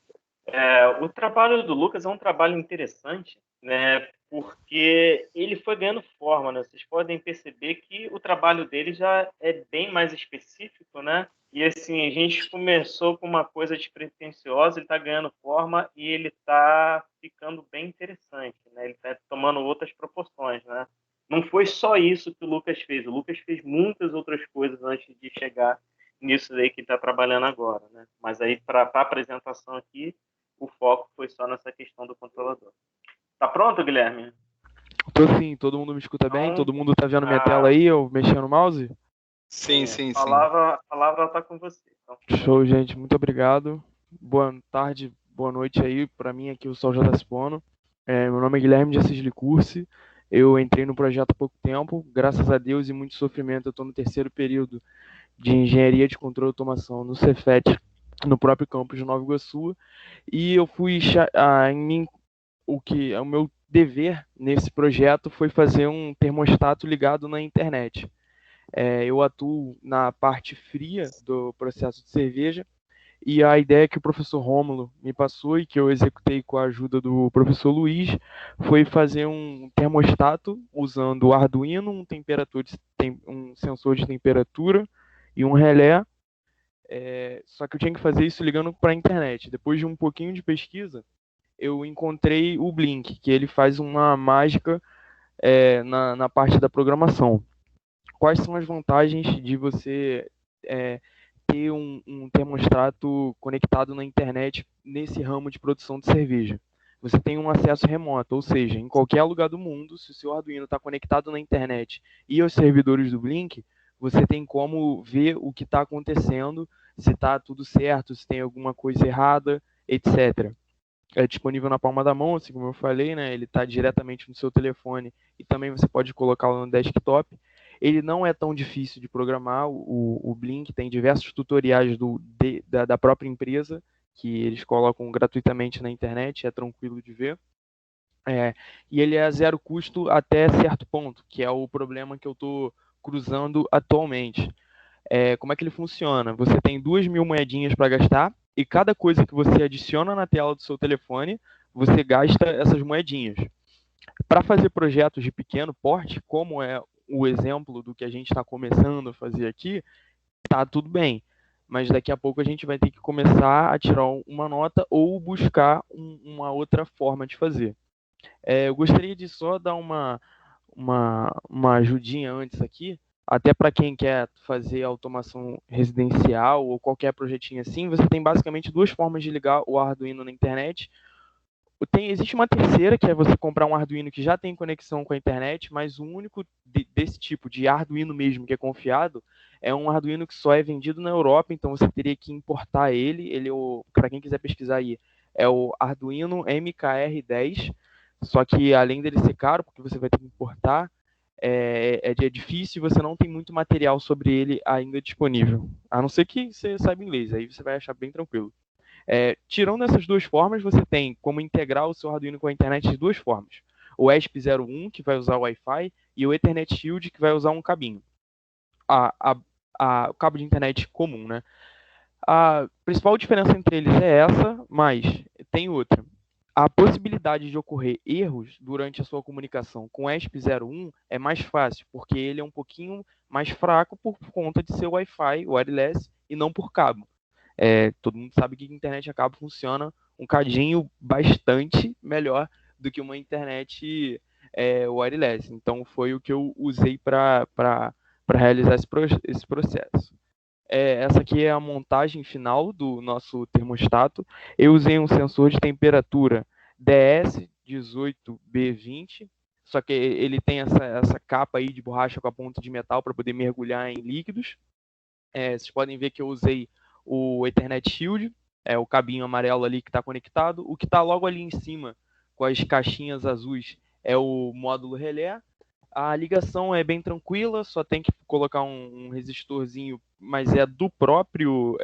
O trabalho do Lucas é um trabalho interessante, né? Porque ele foi ganhando forma, né? Vocês podem perceber que o trabalho dele já é bem mais específico, né? E assim, a gente começou com uma coisa despretensiosa, ele está ganhando forma e ele está ficando bem interessante, né? Ele está tomando outras proporções, né? Não foi só isso que o Lucas fez. O Lucas fez muitas outras coisas antes de chegar nisso aí que ele está trabalhando agora, né? Mas aí, para a apresentação aqui, o foco foi só nessa questão do controlador. Tá pronto, Guilherme? Tô sim, todo mundo me escuta bem? Todo mundo tá vendo minha tela aí, eu mexendo no mouse? Sim. A palavra tá com você. Então. Show, gente, muito obrigado. Boa tarde, boa noite aí. Para mim aqui o sol já está se pondo. Meu nome é Guilherme de Assis Licursi. Eu entrei no projeto há pouco tempo, graças a Deus e muito sofrimento. Eu estou no terceiro período de Engenharia de Controle e Automação no Cefet, no próprio campus de Nova Iguaçu. E eu fui o meu dever nesse projeto foi fazer um termostato ligado na internet. Eu atuo na parte fria do processo de cerveja, e a ideia que o professor Rômulo me passou e que eu executei com a ajuda do professor Luiz foi fazer um termostato usando o Arduino, um sensor de temperatura e um relé. Só que eu tinha que fazer isso ligando para a internet. Depois de um pouquinho de pesquisa, eu encontrei o Blink, que ele faz uma mágica na parte da programação. Quais são as vantagens de você ter um termostato conectado na internet nesse ramo de produção de cerveja? Você tem um acesso remoto, ou seja, em qualquer lugar do mundo, se o seu Arduino está conectado na internet e aos servidores do Blink, você tem como ver o que está acontecendo, se está tudo certo, se tem alguma coisa errada, etc. É disponível na palma da mão, assim como eu falei, né? Ele está diretamente no seu telefone e também você pode colocá-lo no desktop. Ele não é tão difícil de programar, o Blink tem diversos tutoriais da própria empresa que eles colocam gratuitamente na internet, é tranquilo de ver. E ele é a zero custo até certo ponto, que é o problema que eu estou cruzando atualmente. Como é que ele funciona? Você tem 2.000 moedinhas para gastar e cada coisa que você adiciona na tela do seu telefone, você gasta essas moedinhas. Para fazer projetos de pequeno porte, como é o exemplo do que a gente está começando a fazer aqui, tá tudo bem. Mas daqui a pouco a gente vai ter que começar a tirar uma nota ou buscar uma outra forma de fazer. Eu gostaria de só dar uma ajudinha antes aqui, até para quem quer fazer automação residencial ou qualquer projetinho assim, você tem basicamente duas formas de ligar o Arduino na internet. Existe uma terceira, que é você comprar um Arduino que já tem conexão com a internet, mas o único desse tipo de Arduino mesmo que é confiado é um Arduino que só é vendido na Europa, então você teria que importar ele. Para quem quiser pesquisar aí, é o Arduino MKR10, só que além dele ser caro, porque você vai ter que importar, é difícil e você não tem muito material sobre ele ainda disponível. A não ser que você saiba inglês, aí você vai achar bem tranquilo. Tirando essas duas formas, você tem como integrar o seu Arduino com a internet de duas formas. O ESP01, que vai usar o Wi-Fi, e o Ethernet Shield, que vai usar um cabinho. O cabo de internet comum, né? A principal diferença entre eles é essa, mas tem outra. A possibilidade de ocorrer erros durante a sua comunicação com o ESP01 é mais fácil, porque ele é um pouquinho mais fraco por conta de ser Wi-Fi, wireless, e não por cabo. Todo mundo sabe que a internet a cabo funciona um cadinho bastante melhor do que uma internet wireless. Então foi o que eu usei para realizar esse processo. Essa aqui é a montagem final do nosso termostato. Eu usei um sensor de temperatura DS18B20, só que ele tem essa capa aí de borracha com a ponta de metal para poder mergulhar em líquidos. Vocês podem ver que eu usei o Ethernet Shield, o cabinho amarelo ali que está conectado. O que está logo ali em cima, com as caixinhas azuis, é o módulo relé. A ligação é bem tranquila, só tem que colocar um resistorzinho, mas é do próprio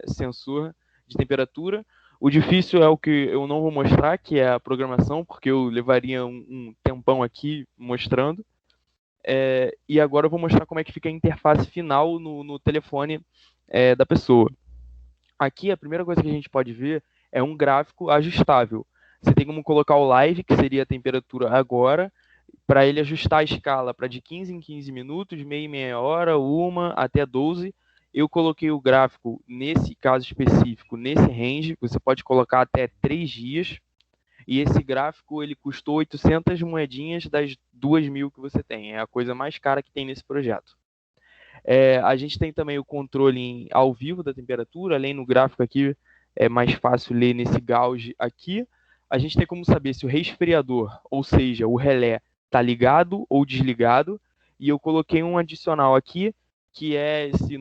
sensor de temperatura. O difícil é o que eu não vou mostrar, que é a programação, porque eu levaria um tempão aqui mostrando. E agora eu vou mostrar como é que fica a interface final no telefone da pessoa. Aqui a primeira coisa que a gente pode ver é um gráfico ajustável. Você tem como colocar o live, que seria a temperatura agora, para ele ajustar a escala para de 15 em 15 minutos, meia em meia hora, 1 até 12. Eu coloquei o gráfico, nesse caso específico, nesse range, você pode colocar até 3 dias. E esse gráfico ele custou 800 moedinhas das 2.000 que você tem. É a coisa mais cara que tem nesse projeto. A gente tem também o controle ao vivo da temperatura, além no gráfico aqui, é mais fácil ler nesse gauge aqui. A gente tem como saber se o resfriador, ou seja, o relé, está ligado ou desligado. E eu coloquei um adicional aqui, que é esse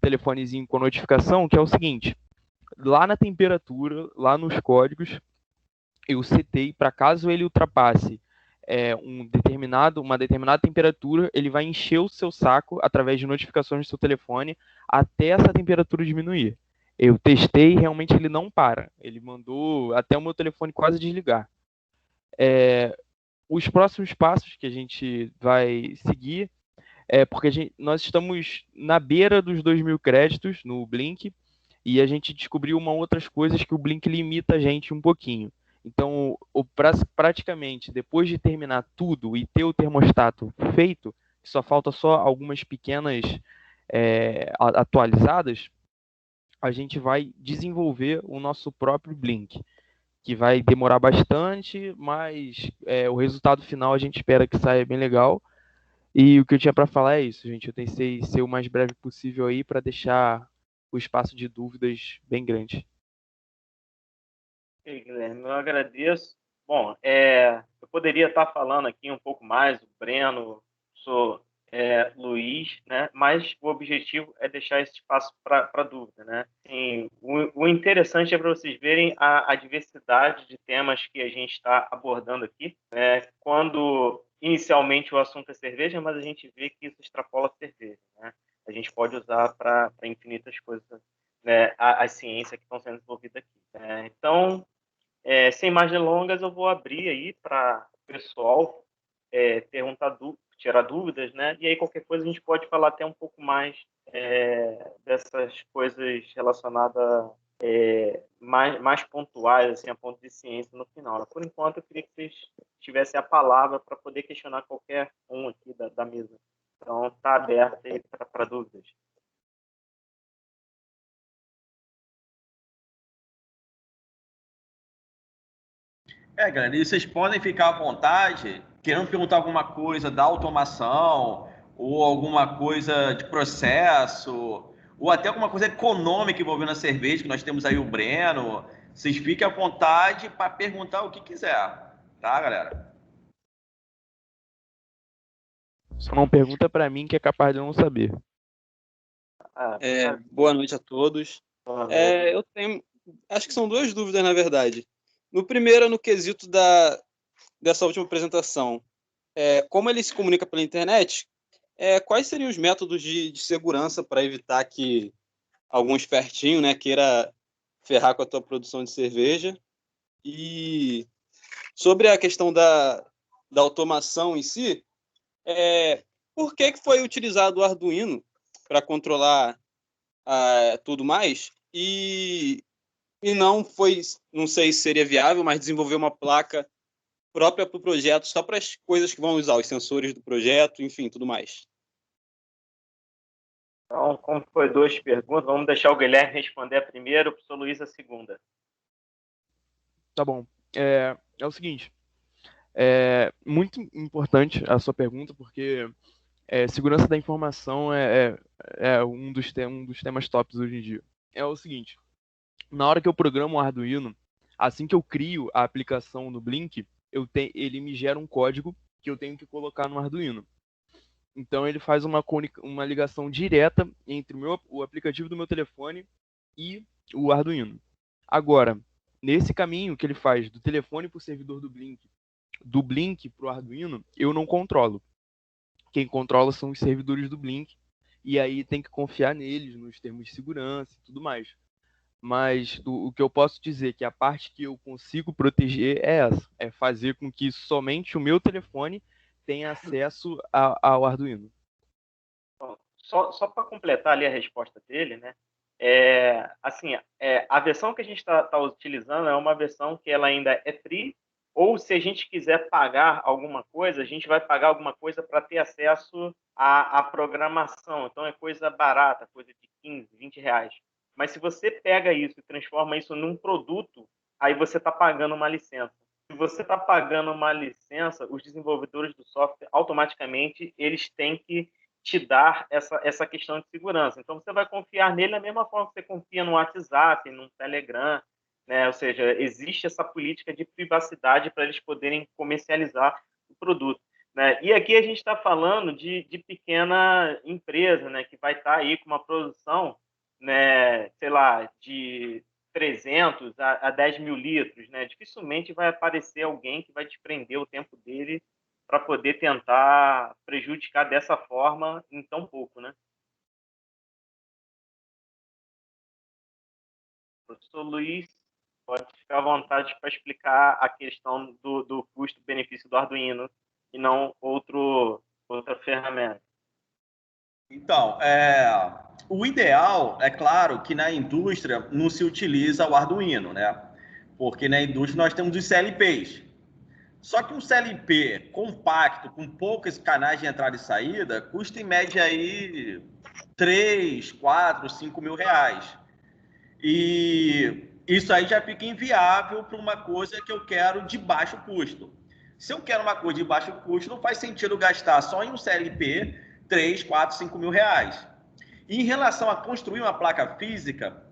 telefonezinho com notificação, que é o seguinte: lá na temperatura, lá nos códigos, eu setei para caso ele ultrapasse uma determinada temperatura, ele vai encher o seu saco através de notificações do seu telefone até essa temperatura diminuir. Eu testei e realmente ele não para. Ele mandou até o meu telefone quase desligar. Os próximos passos que a gente vai seguir porque nós estamos na beira dos 2.000 créditos no Blink e a gente descobriu outras coisas que o Blink limita a gente um pouquinho. Então, praticamente, depois de terminar tudo e ter o termostato feito, só falta algumas pequenas atualizadas, a gente vai desenvolver o nosso próprio Blink, que vai demorar bastante, mas o resultado final a gente espera que saia bem legal. E o que eu tinha para falar é isso, gente. Eu tentei ser o mais breve possível aí para deixar o espaço de dúvidas bem grande. Guilherme, eu agradeço. Bom, eu poderia estar falando aqui um pouco mais, o Breno, sou Luiz, né? Mas o objetivo é deixar esse espaço para dúvida, né? Assim, o interessante é para vocês verem a diversidade de temas que a gente está abordando aqui, né? Quando inicialmente o assunto é cerveja, mas a gente vê que isso extrapola a cerveja, né? A gente pode usar para infinitas coisas, né? As ciências que estão sendo desenvolvidas aqui. Então, sem mais delongas, eu vou abrir aí para o pessoal perguntar, tirar dúvidas, né? E aí qualquer coisa a gente pode falar até um pouco mais dessas coisas relacionadas mais pontuais, assim, a ponto de ciência no final. Por enquanto, eu queria que vocês tivessem a palavra para poder questionar qualquer um aqui da mesa. Então, está aberto aí para dúvidas. Galera, e vocês podem ficar à vontade, querendo perguntar alguma coisa da automação, ou alguma coisa de processo, ou até alguma coisa econômica envolvendo a cerveja, que nós temos aí o Breno. Vocês fiquem à vontade para perguntar o que quiser, tá, galera? Só não pergunta para mim que é capaz de eu não saber. Boa noite a todos. Eu tenho, acho que são duas dúvidas, na verdade. No primeiro, no quesito dessa última apresentação, como ele se comunica pela internet, quais seriam os métodos de segurança para evitar que algum espertinho, né, queira ferrar com a tua produção de cerveja? E sobre a questão da automação em si, por que foi utilizado o Arduino para controlar tudo mais? E não sei se seria viável, mas desenvolver uma placa própria para o projeto, só para as coisas que vão usar, os sensores do projeto, enfim, tudo mais. Então, como foi duas perguntas, vamos deixar o Guilherme responder a primeira, o professor Luiz a segunda. Tá bom. É o seguinte, muito importante a sua pergunta, porque segurança da informação é um dos temas tops hoje em dia. É o seguinte, na hora que eu programo o Arduino, assim que eu crio a aplicação no Blink, ele me gera um código que eu tenho que colocar no Arduino. Então ele faz uma ligação direta entre o aplicativo do meu telefone e o Arduino. Agora, nesse caminho que ele faz do telefone para o servidor do Blink para o Arduino, eu não controlo. Quem controla são os servidores do Blink, e aí tem que confiar neles, nos termos de segurança e tudo mais. Mas o que eu posso dizer que a parte que eu consigo proteger é essa, é fazer com que somente o meu telefone tenha acesso ao Arduino. Só para completar ali a resposta dele, né? A versão que a gente está utilizando é uma versão que ela ainda é free, ou se a gente quiser pagar alguma coisa, a gente vai pagar alguma coisa para ter acesso à programação. Então, é coisa barata, coisa de 15, 20 reais. Mas se você pega isso e transforma isso num produto, aí você está pagando uma licença. Se você está pagando uma licença, os desenvolvedores do software, automaticamente, eles têm que te dar essa questão de segurança. Então, você vai confiar nele da mesma forma que você confia no WhatsApp, no Telegram, né? Ou seja, existe essa política de privacidade para eles poderem comercializar o produto, né? E aqui a gente está falando de pequena empresa, né, que vai estar aí com uma produção, né, sei lá, de 300 a 10 mil litros, né? Dificilmente vai aparecer alguém que vai te prender o tempo dele para poder tentar prejudicar dessa forma em tão pouco, né? Professor Luiz, pode ficar à vontade para explicar a questão do custo-benefício do Arduino e não outra ferramenta. Então, o ideal, é claro, que na indústria não se utiliza o Arduino, né? Porque na indústria nós temos os CLPs. Só que um CLP compacto, com poucos canais de entrada e saída, custa em média aí 3, 4, 5 mil reais. E isso aí já fica inviável para uma coisa que eu quero de baixo custo. Se eu quero uma coisa de baixo custo, não faz sentido gastar só em um CLP 3, 4, 5 mil reais. E em relação a construir uma placa física,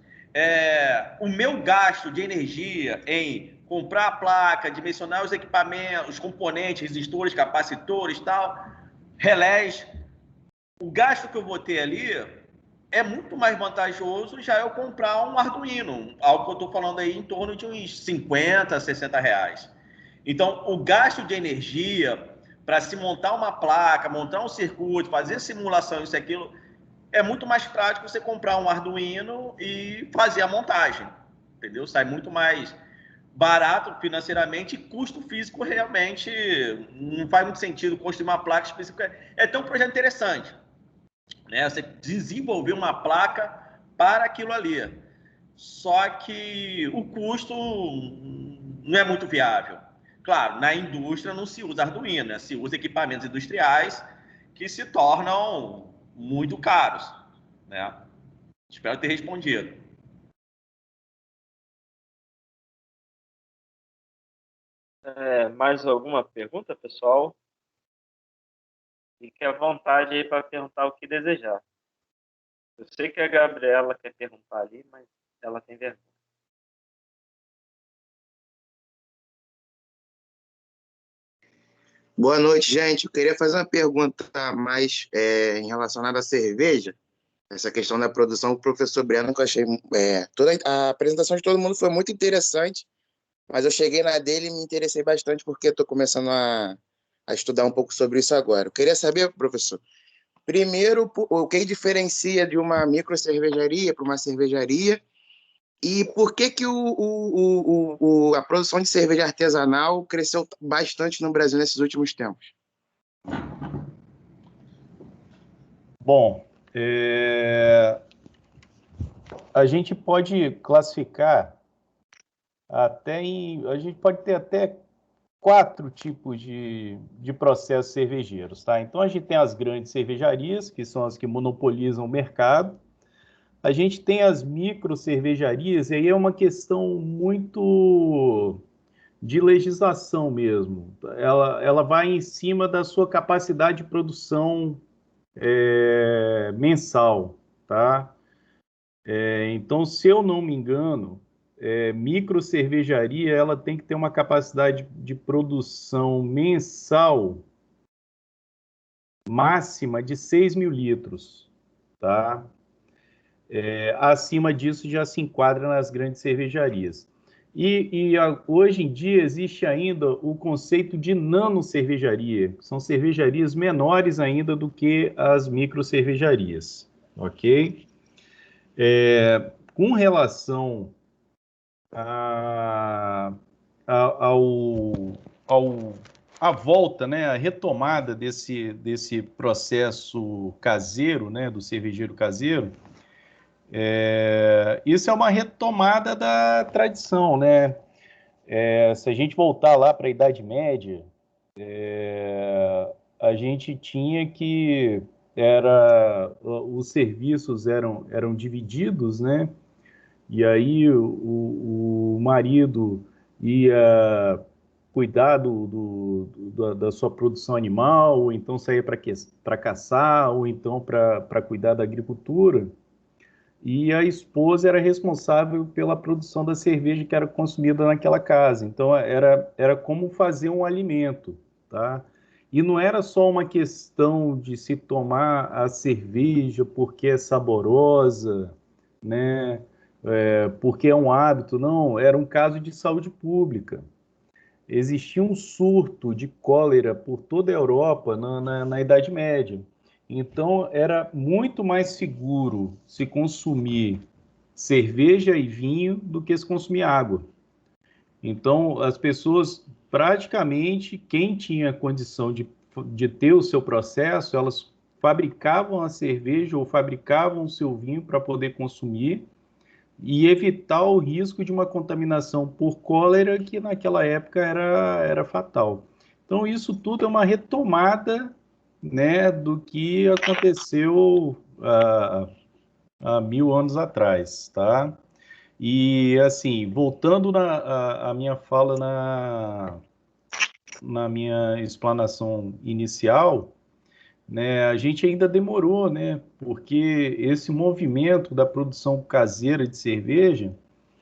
o meu gasto de energia em comprar a placa, dimensionar os equipamentos, os componentes, resistores, capacitores, tal, relés, o gasto que eu vou ter ali é muito mais vantajoso já eu comprar um Arduino, algo que eu estou falando aí em torno de uns 50, 60 reais. Então, o gasto de energia para se montar uma placa, montar um circuito, fazer simulação, isso e aquilo, é muito mais prático você comprar um Arduino e fazer a montagem, entendeu? Sai muito mais barato financeiramente e custo físico realmente não faz muito sentido construir uma placa específica. É até um projeto interessante, né? Você desenvolver uma placa para aquilo ali. Só que o custo não é muito viável. Claro, na indústria não se usa Arduino, né? Se usa equipamentos industriais que se tornam muito caros, né? Espero ter respondido. Mais alguma pergunta, pessoal? Fique à vontade aí para perguntar o que desejar. Eu sei que a Gabriela quer perguntar ali, mas ela tem vergonha. Boa noite, gente. Eu queria fazer uma pergunta mais relacionada à cerveja. Essa questão da produção do professor Breno, que eu achei... toda a apresentação de todo mundo foi muito interessante, mas eu cheguei na dele e me interessei bastante porque estou começando a estudar um pouco sobre isso agora. Eu queria saber, professor, primeiro, o que diferencia de uma micro cervejaria para uma cervejaria e por que a produção de cerveja artesanal cresceu bastante no Brasil nesses últimos tempos? Bom, a gente pode classificar a gente pode ter até 4 tipos de processos cervejeiros, tá? Então, a gente tem as grandes cervejarias, que são as que monopolizam o mercado. A gente tem as micro cervejarias, e aí é uma questão muito de legislação mesmo. Ela vai em cima da sua capacidade de produção mensal, tá? Então, se eu não me engano, micro cervejaria ela tem que ter uma capacidade de produção mensal máxima de 6 mil litros, tá? Acima disso já se enquadra nas grandes cervejarias. Hoje em dia existe ainda o conceito de nano cervejaria, que são cervejarias menores ainda do que as micro cervejarias, ok? Com relação à volta, né, a retomada desse processo caseiro, né, do cervejeiro caseiro, isso é uma retomada da tradição, né? Se a gente voltar lá para a Idade Média, a gente tinha que os serviços eram divididos, né? E aí o marido ia cuidar da sua produção animal, ou então sair para caçar, ou então para cuidar da agricultura. E a esposa era responsável pela produção da cerveja que era consumida naquela casa. Então, era como fazer um alimento, tá? E não era só uma questão de se tomar a cerveja porque é saborosa, né? porque é um hábito, não, era um caso de saúde pública. Existia um surto de cólera por toda a Europa na Idade Média. Então, era muito mais seguro se consumir cerveja e vinho do que se consumir água. Então, as pessoas, praticamente, quem tinha condição de ter o seu processo, elas fabricavam a cerveja ou fabricavam o seu vinho para poder consumir e evitar o risco de uma contaminação por cólera, que naquela época era fatal. Então, isso tudo é uma retomada, né, do que aconteceu há 1000 anos atrás, tá? E, assim, voltando a minha fala na minha explanação inicial, né, a gente ainda demorou, né, porque esse movimento da produção caseira de cerveja,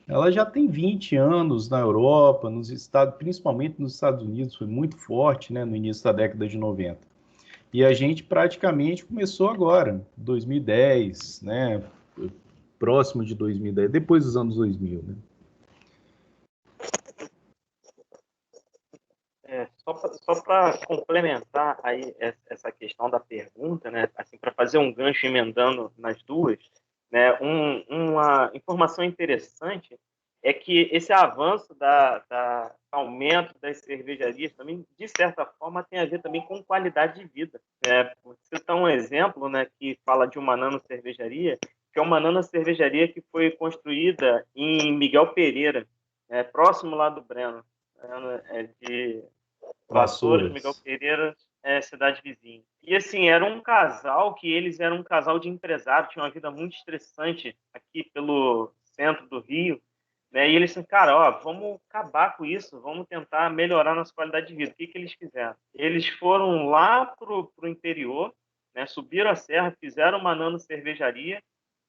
ela já tem 20 anos na Europa, nos Estados, principalmente nos Estados Unidos, foi muito forte, né, no início da década de 90. E a gente praticamente começou agora, 2010, né, próximo de 2010, depois dos anos 2000, né? Só para complementar aí essa questão da pergunta, né, assim, para fazer um gancho emendando nas duas, né, uma informação interessante é que esse avanço da aumento das cervejarias também, de certa forma, tem a ver também com qualidade de vida. Vou citar um exemplo, né, que fala de uma nano-cervejaria, que é uma nano-cervejaria que foi construída em Miguel Pereira, próximo lá do Breno, de Vassouras, Miguel Pereira, cidade vizinha. E, assim, era um casal que eles eram um casal de empresários, tinham uma vida muito estressante aqui pelo centro do Rio, né? E eles disseram, cara, ó, vamos acabar com isso, vamos tentar melhorar nossa qualidade de vida. O que eles fizeram? Eles foram lá pro interior, né? Subiram a serra, fizeram uma nano-cervejaria,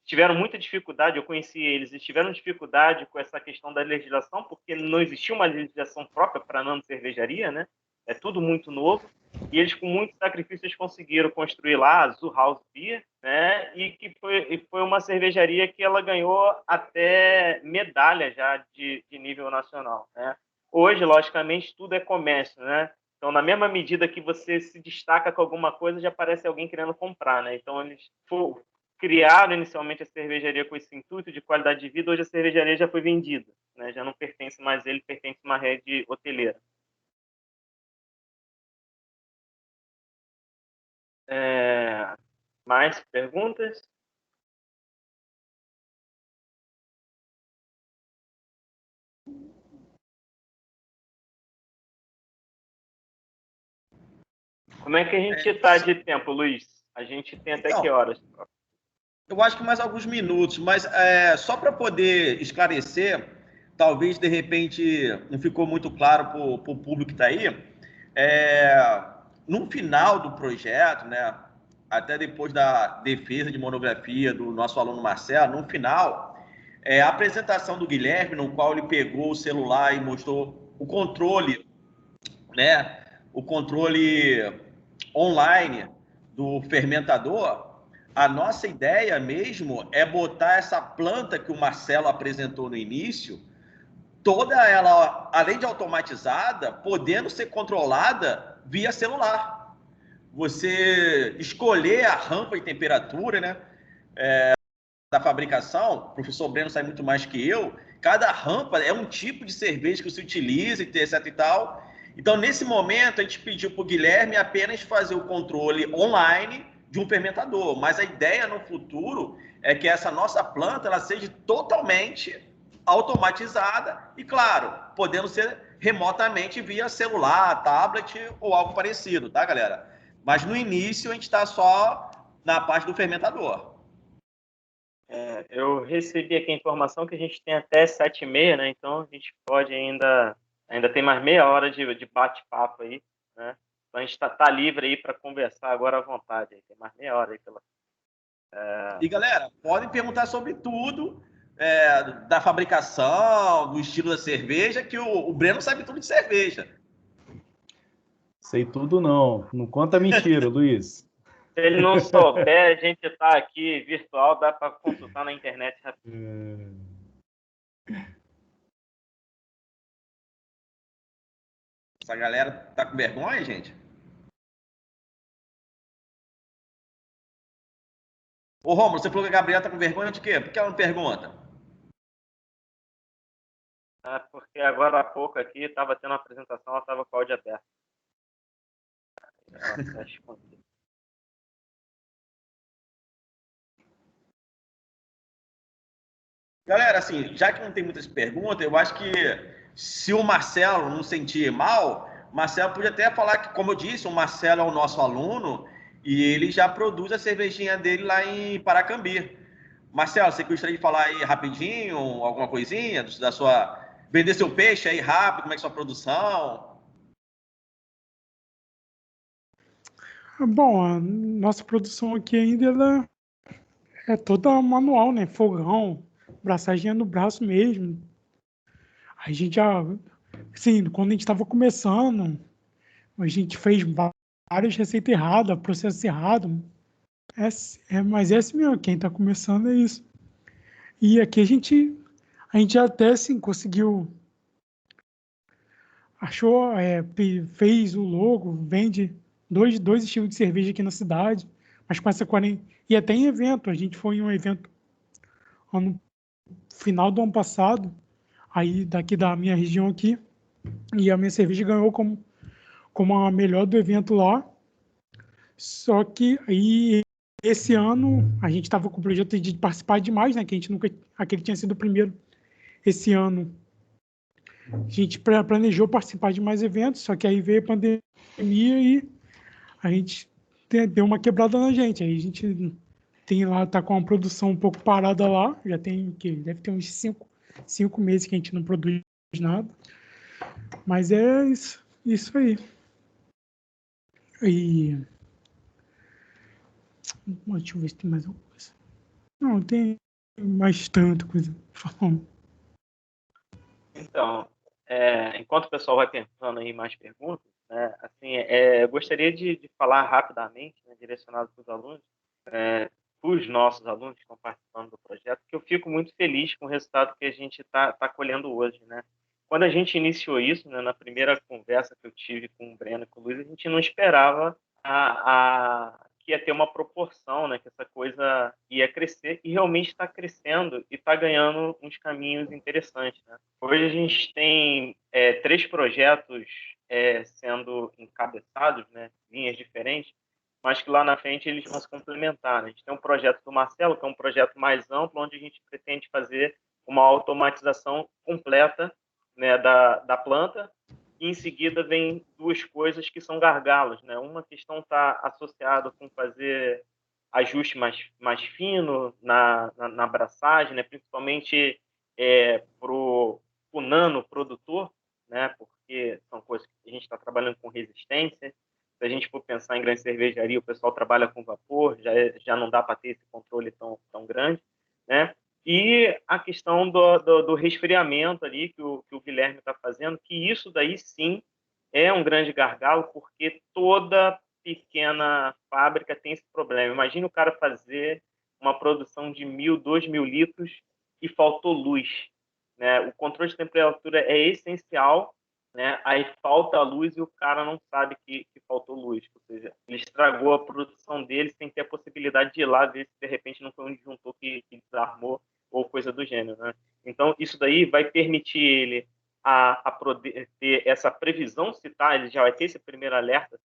tiveram muita dificuldade, eu conheci eles, e tiveram dificuldade com essa questão da legislação, porque não existia uma legislação própria para nano-cervejaria, né? É tudo muito novo, e eles, com muitos sacrifícios, conseguiram construir lá a Zoo House Beer, né? E que foi uma cervejaria que ela ganhou até medalha já de nível nacional, né? Hoje, logicamente, tudo é comércio, né? Então, na mesma medida que você se destaca com alguma coisa, já aparece alguém querendo comprar, né? Então, eles criaram inicialmente a cervejaria com esse intuito de qualidade de vida. Hoje a cervejaria já foi vendida, né? Já não pertence mais a ele, pertence a uma rede hoteleira. Mais perguntas? Como é que a gente está de tempo, Luiz? A gente tem até que horas? Eu acho que mais alguns minutos, mas só para poder esclarecer, talvez de repente não ficou muito claro para o público que está aí, no final do projeto, né, até depois da defesa de monografia do nosso aluno Marcelo, no final, a apresentação do Guilherme, no qual ele pegou o celular e mostrou o controle, né, o controle online do fermentador. A nossa ideia mesmo é botar essa planta que o Marcelo apresentou no início, toda ela, além de automatizada, podendo ser controlada via celular. Você escolher a rampa e temperatura, né, da fabricação, o professor Breno sabe muito mais que eu, cada rampa é um tipo de cerveja que se utiliza, etc e tal. Então, nesse momento, a gente pediu para o Guilherme apenas fazer o controle online de um fermentador, mas a ideia no futuro é que essa nossa planta ela seja totalmente automatizada e, claro, podendo ser remotamente via celular, tablet ou algo parecido, tá, galera? Mas no início a gente está só na parte do fermentador. Eu recebi aqui a informação que a gente tem até 7h30, né? Então a gente pode ainda tem mais meia hora de bate-papo aí, né? Então a gente tá livre aí para conversar agora à vontade. Tem mais meia hora aí pela. E galera, podem perguntar sobre tudo, da fabricação, do estilo da cerveja, que o Breno sabe tudo de cerveja. Sei tudo não conta mentira, Luiz. Se ele não souber, a gente está aqui virtual, dá para consultar na internet rapidinho. Essa galera tá com vergonha, gente? Ô, Romulo, você falou que a Gabriela tá com vergonha de quê? Por que ela não pergunta? Porque agora há pouco aqui estava tendo uma apresentação, ela estava com o áudio aberto. Ela tá escondida. Galera, assim, já que não tem muitas perguntas, eu acho que se o Marcelo não sentir mal, o Marcelo podia até falar que, como eu disse, o Marcelo é o nosso aluno e ele já produz a cervejinha dele lá em Paracambi. Marcelo, você gostaria de falar aí rapidinho, alguma coisinha da sua... Vender seu peixe aí rápido, como é que é a sua produção? Bom, a nossa produção aqui ainda ela é toda manual, né? Fogão, braçagem no braço mesmo. A gente já, assim, quando a gente estava começando, a gente fez várias receitas erradas, processo errado. Mas é assim mesmo, quem está começando é isso. E aqui a gente até assim, conseguiu, achou, fez o logo, vende dois estilos de cerveja aqui na cidade, mas com essa quarentena. E até em evento, a gente foi em um evento no final do ano passado, aí daqui da minha região aqui, e a minha cerveja ganhou como a melhor do evento lá. Só que aí esse ano a gente estava com o projeto de participar de mais, né? Que a gente nunca, aquele tinha sido o primeiro. Esse ano a gente planejou participar de mais eventos, só que aí veio a pandemia e a gente deu uma quebrada na gente. Aí a gente tem lá, tá com a produção um pouco parada lá, já tem que deve ter uns 5 meses que a gente não produz nada. Mas é isso aí. E deixa eu ver se tem mais alguma coisa. Não, tem mais tanta coisa falando. Então, enquanto o pessoal vai pensando aí mais perguntas, né, assim, eu gostaria de falar rapidamente, né, direcionado para os alunos, para os nossos alunos que estão participando do projeto, que eu fico muito feliz com o resultado que a gente está colhendo hoje, né? Quando a gente iniciou isso, né, na primeira conversa que eu tive com o Breno e com o Luiz, a gente não esperava que ia ter uma proporção, né, que essa coisa ia crescer, e realmente está crescendo e está ganhando uns caminhos interessantes, né? Hoje a gente tem 3 projetos sendo encabeçados, né, linhas diferentes, mas que lá na frente eles vão se complementar, né? A gente tem um projeto do Marcelo, que é um projeto mais amplo, onde a gente pretende fazer uma automatização completa, né, da planta, e em seguida vem 2 coisas que são gargalos, né? Uma questão está associada com fazer ajuste mais fino na abraçagem, né? Principalmente para o nano produtor, né? Porque são coisas que a gente está trabalhando com resistência. Se a gente for pensar em grande cervejaria, o pessoal trabalha com vapor, já não dá para ter esse controle tão grande, né? E a questão do resfriamento ali que o Guilherme está fazendo, que isso daí sim é um grande gargalo, porque toda pequena fábrica tem esse problema. Imagina o cara fazer uma produção de 1.000, 2.000 litros e faltou luz, né? O controle de temperatura é essencial, né? Aí falta a luz e o cara não sabe que faltou luz, ou seja, ele estragou a produção dele sem ter a possibilidade de ir lá ver se de repente não foi um disjuntor que desarmou ou coisa do gênero, né? Então, isso daí vai permitir ele a poder ter essa previsão, se ele já vai ter esse primeiro alerta,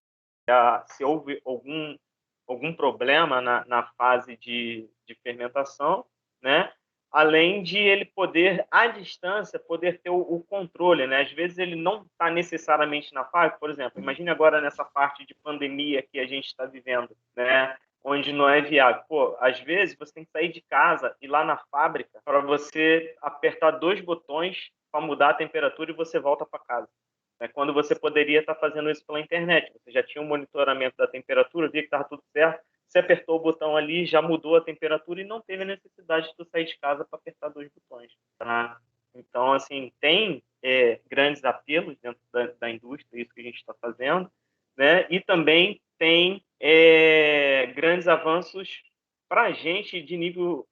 se houve algum problema na fase de fermentação, né? Além de ele poder, à distância, poder ter o controle, né? Às vezes ele não está necessariamente na fábrica, por exemplo, imagine agora nessa parte de pandemia que a gente está vivendo, né? Onde não é viável. Pô, às vezes você tem que sair de casa e ir lá na fábrica para você apertar 2 botões para mudar a temperatura e você volta para casa. Quando você poderia estar fazendo isso pela internet. Você já tinha um monitoramento da temperatura, via que estava tudo certo, você apertou o botão ali, já mudou a temperatura e não teve a necessidade de tu sair de casa para apertar 2 botões. Tá? Então, assim, tem grandes apelos dentro da indústria, isso que a gente está fazendo, né? E também tem grandes avanços para a gente de nível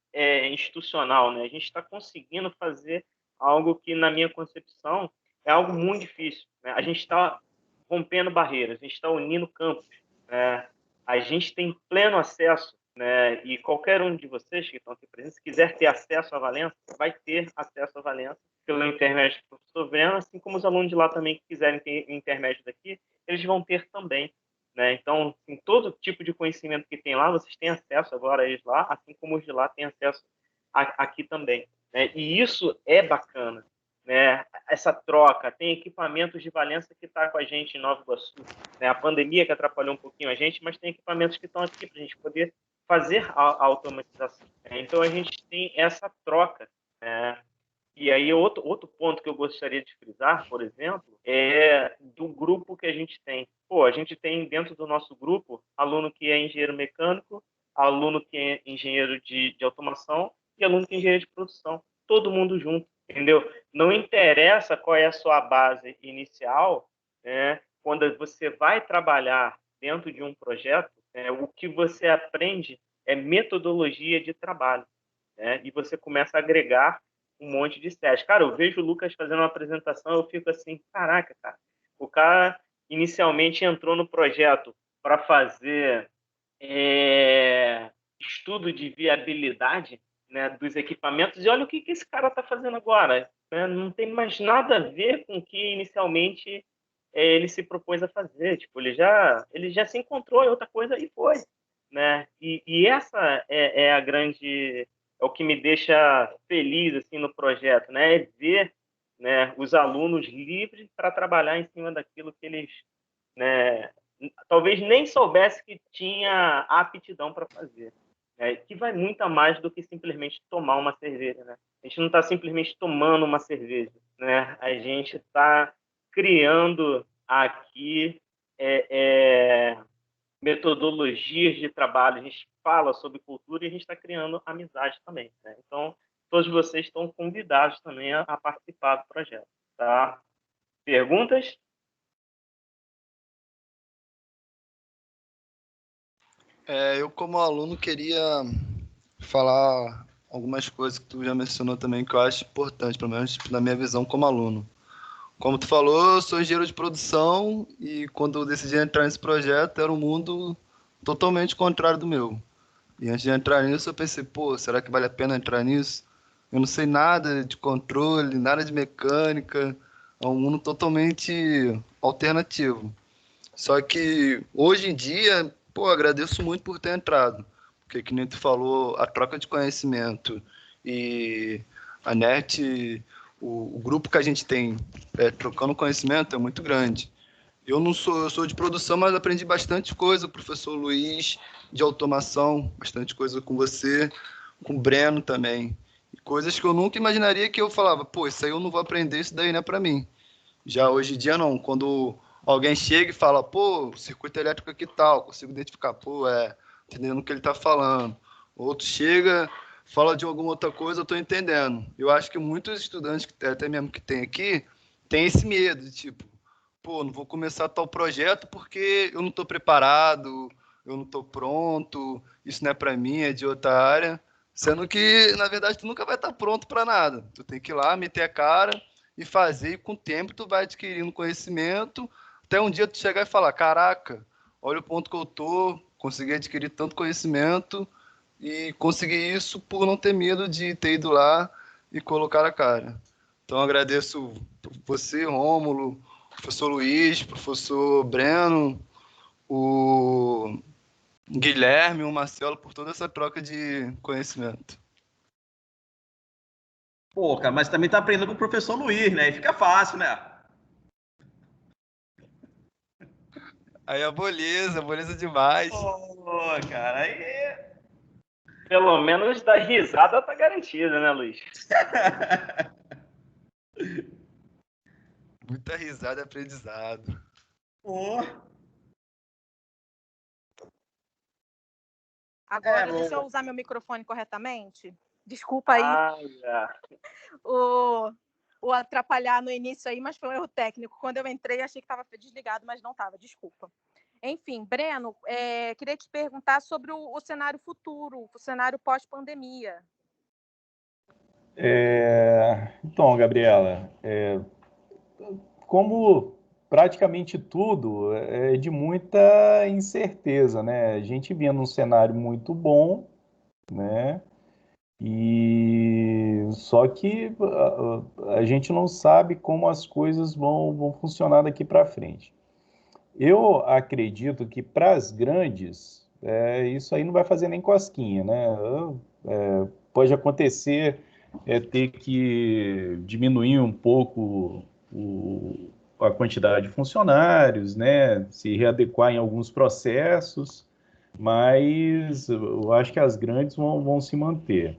institucional, né? A gente está conseguindo fazer algo que, na minha concepção, é algo muito difícil, né? A gente está rompendo barreiras, a gente está unindo campos, né? A gente tem pleno acesso, né? E qualquer um de vocês que estão aqui presentes, se quiser ter acesso à Valença, vai ter acesso à Valença pelo intermédio do professor Breno, assim como os alunos de lá também que quiserem ter intermédio daqui, eles vão ter também, né? Então, em todo tipo de conhecimento que tem lá, vocês têm acesso agora a eles lá, assim como os de lá têm acesso aqui também, né? E isso é bacana, né? Essa troca, tem equipamentos de Valença que está com a gente em Nova Iguaçu, né? A pandemia que atrapalhou um pouquinho a gente, mas tem equipamentos que estão aqui para a gente poder fazer a automatização, né? Então, a gente tem essa troca, né? E aí, outro ponto que eu gostaria de frisar, por exemplo, é do grupo que a gente tem. Pô, a gente tem dentro do nosso grupo aluno que é engenheiro mecânico, aluno que é engenheiro de automação e aluno que é engenheiro de produção. Todo mundo junto, entendeu? Não interessa qual é a sua base inicial, né? Quando você vai trabalhar dentro de um projeto, o que você aprende é metodologia de trabalho, né? E você começa a agregar um monte de estética. Cara, eu vejo o Lucas fazendo uma apresentação, eu fico assim, caraca, cara, o cara inicialmente entrou no projeto para fazer estudo de viabilidade, né, dos equipamentos, e olha o que esse cara está fazendo agora, né? Não tem mais nada a ver com o que inicialmente ele se propôs a fazer. Tipo, ele já se encontrou em outra coisa e foi, né? E essa é a grande, é o que me deixa feliz assim no projeto, né? É ver, né, os alunos livres para trabalhar em cima daquilo que eles, né, talvez nem soubesse que tinha aptidão para fazer, né? Que vai muito a mais do que simplesmente tomar uma cerveja, né? A gente não está simplesmente tomando uma cerveja, né? A gente está criando aqui metodologias de trabalho, a gente fala sobre cultura e a gente está criando amizade também, né? Então, todos vocês estão convidados também a participar do projeto, tá? Perguntas? Eu, como aluno, queria falar algumas coisas que tu já mencionou também, que eu acho importante, pelo menos na minha visão como aluno. Como tu falou, eu sou engenheiro de produção e quando eu decidi entrar nesse projeto, era um mundo totalmente contrário do meu. E antes de entrar nisso, eu pensei, pô, será que vale a pena entrar nisso? Eu não sei nada de controle, nada de mecânica, é um mundo totalmente alternativo. Só que hoje em dia, pô, agradeço muito por ter entrado, porque que nem tu falou, a troca de conhecimento e a NET, o grupo que a gente tem trocando conhecimento é muito grande. Eu sou de produção, mas aprendi bastante coisa com o professor Luiz, de automação, bastante coisa com você, com o Breno também. E coisas que eu nunca imaginaria que eu falava, pô, isso aí eu não vou aprender, isso daí não é para mim. Já hoje em dia não, quando alguém chega e fala, pô, circuito elétrico aqui tal, consigo identificar, pô, entendendo o que ele está falando. Outro chega, fala de alguma outra coisa, eu estou entendendo. Eu acho que muitos estudantes, até mesmo que tem aqui, tem esse medo de tipo, pô, não vou começar tal projeto porque eu não estou preparado, eu não estou pronto, isso não é para mim, é de outra área. Sendo que, na verdade, tu nunca vai estar pronto para nada. Tu tem que ir lá, meter a cara e fazer, e com o tempo tu vai adquirindo conhecimento, até um dia tu chegar e falar, caraca, olha o ponto que eu tô, consegui adquirir tanto conhecimento e consegui isso por não ter medo de ter ido lá e colocar a cara. Então agradeço você, Rômulo, professor Luiz, professor Breno, o Guilherme, o Marcelo, por toda essa troca de conhecimento. Pô, cara, mas também tá aprendendo com o professor Luiz, né? E fica fácil, né? Aí beleza demais. Pô, cara, aí... Pelo menos da risada tá garantida, né, Luiz? Muita risada e aprendizado. Pô. Agora, deixa eu usar meu microfone corretamente. Desculpa aí o atrapalhar no início aí, mas foi um erro técnico. Quando eu entrei, achei que estava desligado, mas não estava, desculpa. Enfim, Breno, queria te perguntar sobre o cenário futuro, o cenário pós-pandemia. Então, Gabriela, como praticamente tudo é de muita incerteza, né? A gente vinha num cenário muito bom, né? E só que a gente não sabe como as coisas vão funcionar daqui para frente. Eu acredito que para as grandes, isso aí não vai fazer nem cosquinha, né? Pode acontecer ter que diminuir um pouco a quantidade de funcionários, né? Se readequar em alguns processos, mas eu acho que as grandes vão se manter.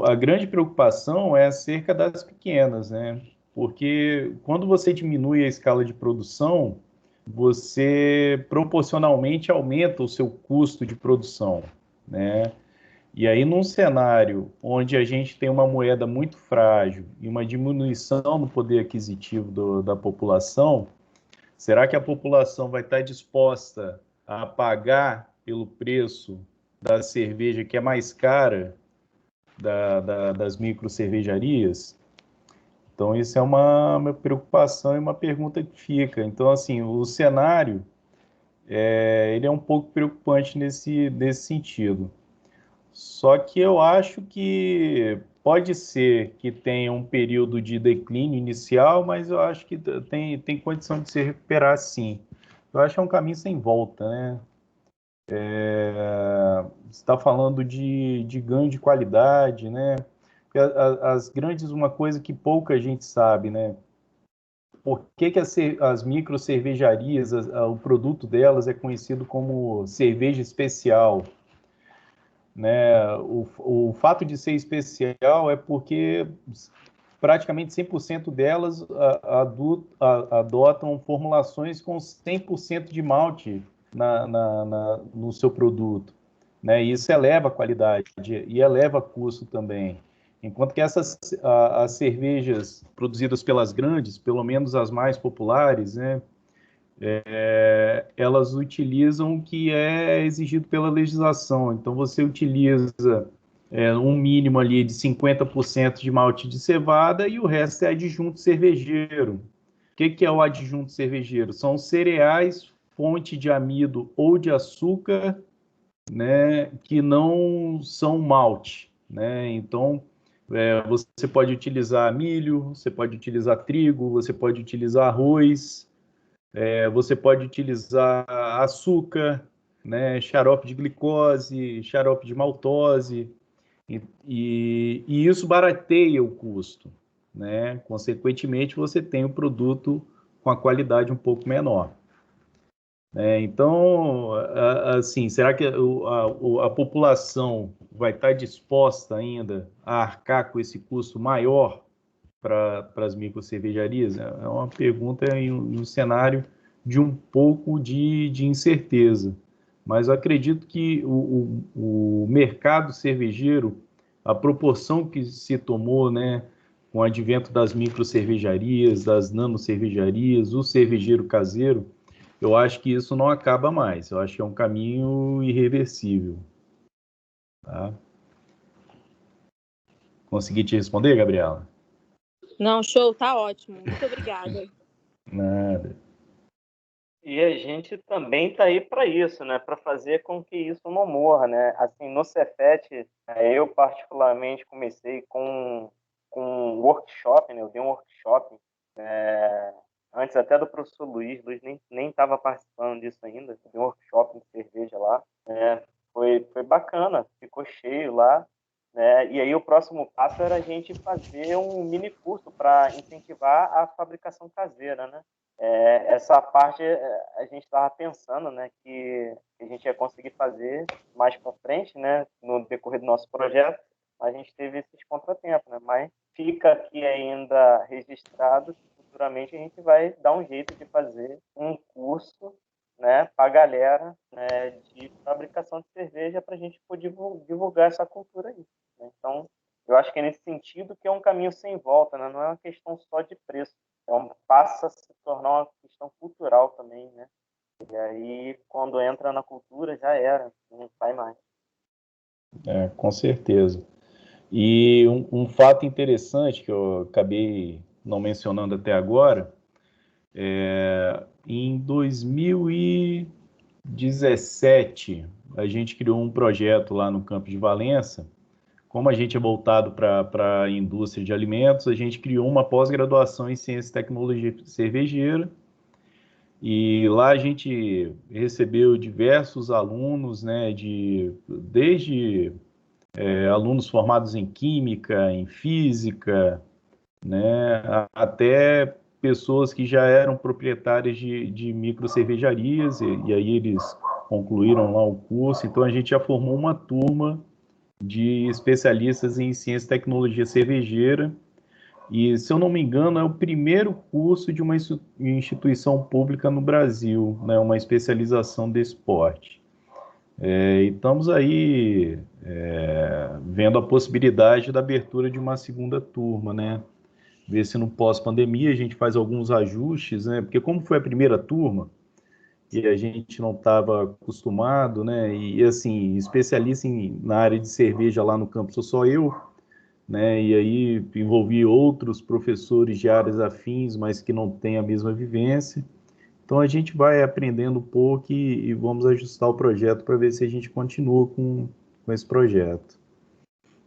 A grande preocupação é acerca das pequenas, né? Porque quando você diminui a escala de produção, você proporcionalmente aumenta o seu custo de produção, né? E aí, num cenário onde a gente tem uma moeda muito frágil e uma diminuição no poder aquisitivo da população, será que a população vai estar disposta a pagar pelo preço da cerveja que é mais cara das micro cervejarias? Então, isso é uma preocupação e uma pergunta que fica. Então, assim, o cenário ele é um pouco preocupante nesse sentido. Só que eu acho que pode ser que tenha um período de declínio inicial, mas eu acho que tem condição de se recuperar sim. Eu acho que é um caminho sem volta, né? Você está falando de ganho de qualidade, né? As grandes, uma coisa que pouca gente sabe, né? Por que as micro cervejarias, o produto delas é conhecido como cerveja especial, né? O fato de ser especial é porque praticamente 100% delas adotam formulações com 100% de malte no seu produto, né? E isso eleva a qualidade e eleva custo também. Enquanto que as cervejas produzidas pelas grandes, pelo menos as mais populares, né? Elas utilizam o que é exigido pela legislação. Então, você utiliza um mínimo ali de 50% de malte de cevada e o resto é adjunto cervejeiro. O que é o adjunto cervejeiro? São cereais, fonte de amido ou de açúcar, né, que não são malte, né? Então, você pode utilizar milho, você pode utilizar trigo, você pode utilizar arroz, você pode utilizar açúcar, né, xarope de glicose, xarope de maltose, e isso barateia o custo, né? Consequentemente, você tem um produto com a qualidade um pouco menor. Então, assim, será que a população vai estar disposta ainda a arcar com esse custo maior para as microcervejarias? É uma pergunta em um cenário de um pouco de incerteza. Mas eu acredito que o mercado cervejeiro, a proporção que se tomou, né, com o advento das microcervejarias, das nanocervejarias, o cervejeiro caseiro, eu acho que isso não acaba mais. Eu acho que é um caminho irreversível. Tá? Consegui te responder, Gabriela? Não, show, tá ótimo. Muito obrigada. Nada. E a gente também está aí para isso, né? Para fazer com que isso não morra, né? Assim, no Cefet, eu particularmente comecei com um workshop, né? Eu dei um workshop antes até do professor Luiz nem estava participando disso ainda. Eu dei um workshop de cerveja lá, foi bacana, ficou cheio lá, né? E aí o próximo passo era a gente fazer um mini curso para incentivar a fabricação caseira, né? Essa parte a gente estava pensando, né, que a gente ia conseguir fazer mais para frente, né, no decorrer do nosso projeto. A gente teve esses contratempos, né, mas fica aqui ainda registrado que futuramente a gente vai dar um jeito de fazer um curso, né, para a galera, né, de fabricação de cerveja para a gente poder divulgar essa cultura aí, né? Então, eu acho que é nesse sentido que é um caminho sem volta, né? Não é uma questão só de preço. Passa a se tornar uma questão cultural também, né? E aí, quando entra na cultura, já era, não sai mais. Com certeza. E um fato interessante que eu acabei não mencionando até agora, em 2017, a gente criou um projeto lá no Campus de Valença. Como a gente é voltado para a indústria de alimentos, a gente criou uma pós-graduação em Ciência e Tecnologia Cervejeira, e lá a gente recebeu diversos alunos, né, desde alunos formados em Química, em Física, né, até pessoas que já eram proprietárias de micro cervejarias, e aí eles concluíram lá o curso. Então a gente já formou uma turma de especialistas em ciência e tecnologia cervejeira, e, se eu não me engano, é o primeiro curso de uma instituição pública no Brasil, né, uma especialização de esporte. E estamos aí vendo a possibilidade da abertura de uma segunda turma, né? Ver se no pós-pandemia a gente faz alguns ajustes, né? Porque como foi a primeira turma e a gente não estava acostumado, né? E assim, especialista na área de cerveja lá no campus sou só eu, né? E aí envolvi outros professores de áreas afins, mas que não têm a mesma vivência. Então a gente vai aprendendo um pouco e vamos ajustar o projeto para ver se a gente continua com esse projeto.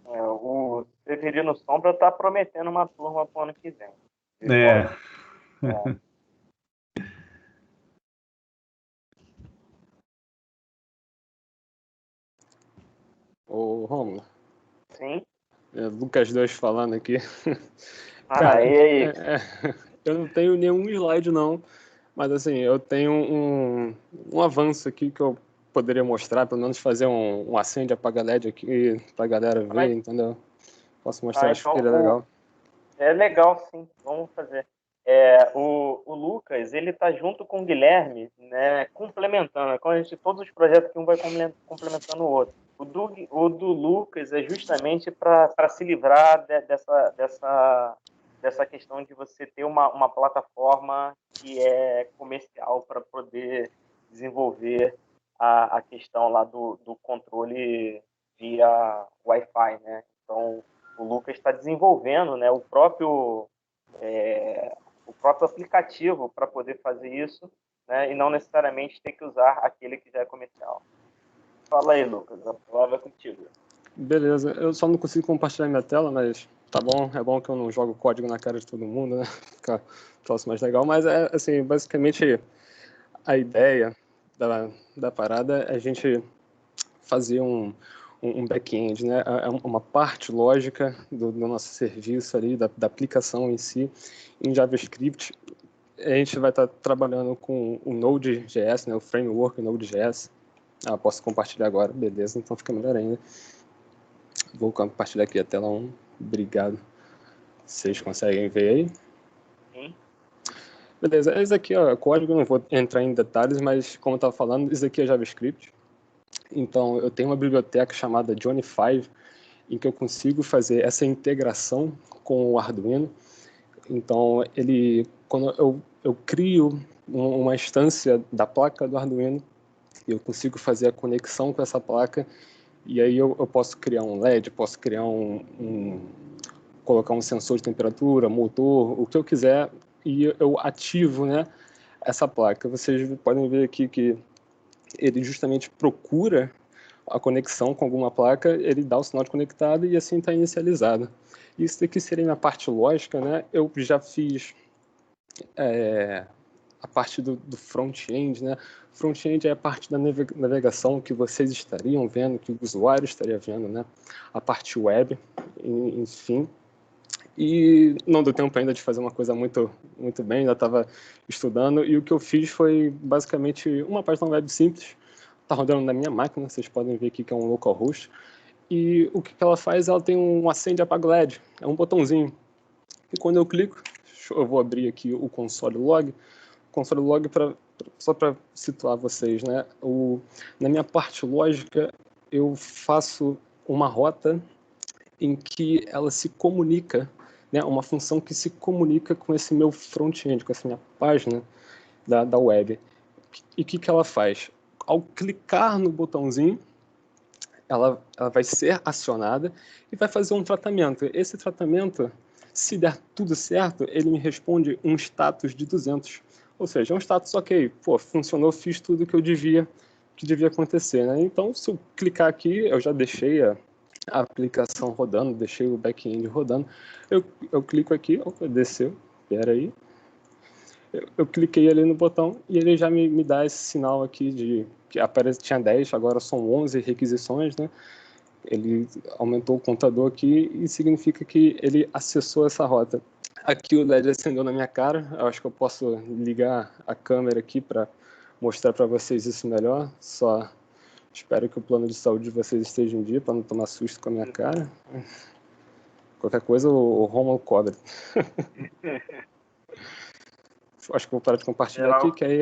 O Severino Sombra está prometendo uma turma para o ano que vem. Ô, Romulo. Sim. Lucas 2 falando aqui. Cara, e aí? Eu não tenho nenhum slide, não. Mas, assim, eu tenho um avanço aqui que eu poderia mostrar, pelo menos fazer um acende apaga LED aqui pra galera ver, entendeu? Posso mostrar, acho que ele é legal. É legal, sim. Vamos fazer. O Lucas, ele tá junto com o Guilherme, né, complementando. Todos os projetos que um vai complementando o outro. O do Lucas é justamente para se livrar dessa questão de você ter uma plataforma que é comercial para poder desenvolver a questão lá do controle via Wi-Fi, né? Então, o Lucas está desenvolvendo, né, o próprio aplicativo para poder fazer isso, né, e não necessariamente ter que usar aquele que já é comercial. Fala aí, Lucas, a palavra é contigo. Beleza, eu só não consigo compartilhar minha tela, mas tá bom, é bom que eu não jogo código na cara de todo mundo, né? Fica um troço mais legal, mas assim, basicamente a ideia da parada é a gente fazer um back-end, né? É uma parte lógica do nosso serviço ali, da aplicação em si, em JavaScript. A gente vai estar trabalhando com o Node.js, né? O framework Node.js. Posso compartilhar agora, beleza, então fica melhor ainda. Vou compartilhar aqui a tela 1, obrigado. Vocês conseguem ver aí? Sim. Beleza, esse aqui é código, não vou entrar em detalhes, mas como eu estava falando, isso aqui é JavaScript. Então, eu tenho uma biblioteca chamada Johnny5, em que eu consigo fazer essa integração com o Arduino. Então, quando eu crio uma instância da placa do Arduino, eu consigo fazer a conexão com essa placa, e aí eu posso criar um LED, posso criar colocar um sensor de temperatura, motor, o que eu quiser, e eu ativo, né, essa placa. Vocês podem ver aqui que ele justamente procura a conexão com alguma placa, ele dá o sinal de conectado e assim está inicializado. Isso daqui seria na parte lógica, né? Eu já fiz a parte do front-end, né? Front-end é a parte da navegação que vocês estariam vendo, que o usuário estaria vendo, né? A parte web, enfim. E não deu tempo ainda de fazer uma coisa muito, muito bem, ainda estava estudando, e o que eu fiz foi basicamente uma página web simples, está rodando na minha máquina, vocês podem ver aqui que é um localhost, e o que ela faz, ela tem um acende e apaga LED, é um botãozinho, e quando eu clico, eu vou abrir aqui o console log, só para situar vocês, né? Na minha parte lógica, eu faço uma rota em que ela se comunica, né, uma função que se comunica com esse meu front-end, com essa minha página da web. E o que ela faz? Ao clicar no botãozinho, ela vai ser acionada e vai fazer um tratamento. Esse tratamento, se der tudo certo, ele me responde um status de 200. Ou seja, é um status ok, pô, funcionou, fiz tudo que devia acontecer, né? Então, se eu clicar aqui, eu já deixei a aplicação rodando, deixei o back-end rodando, eu clico aqui, opa, desceu, espera aí, eu cliquei ali no botão e ele já me dá esse sinal aqui de que aparece, tinha 10, agora são 11 requisições, né? Ele aumentou o contador aqui e significa que ele acessou essa rota. Aqui o LED acendeu na minha cara, eu acho que eu posso ligar a câmera aqui para mostrar para vocês isso melhor, só espero que o plano de saúde de vocês esteja em dia para não tomar susto com a minha cara. Qualquer coisa o Romulo cobra. Acho que vou parar de compartilhar aqui, que aí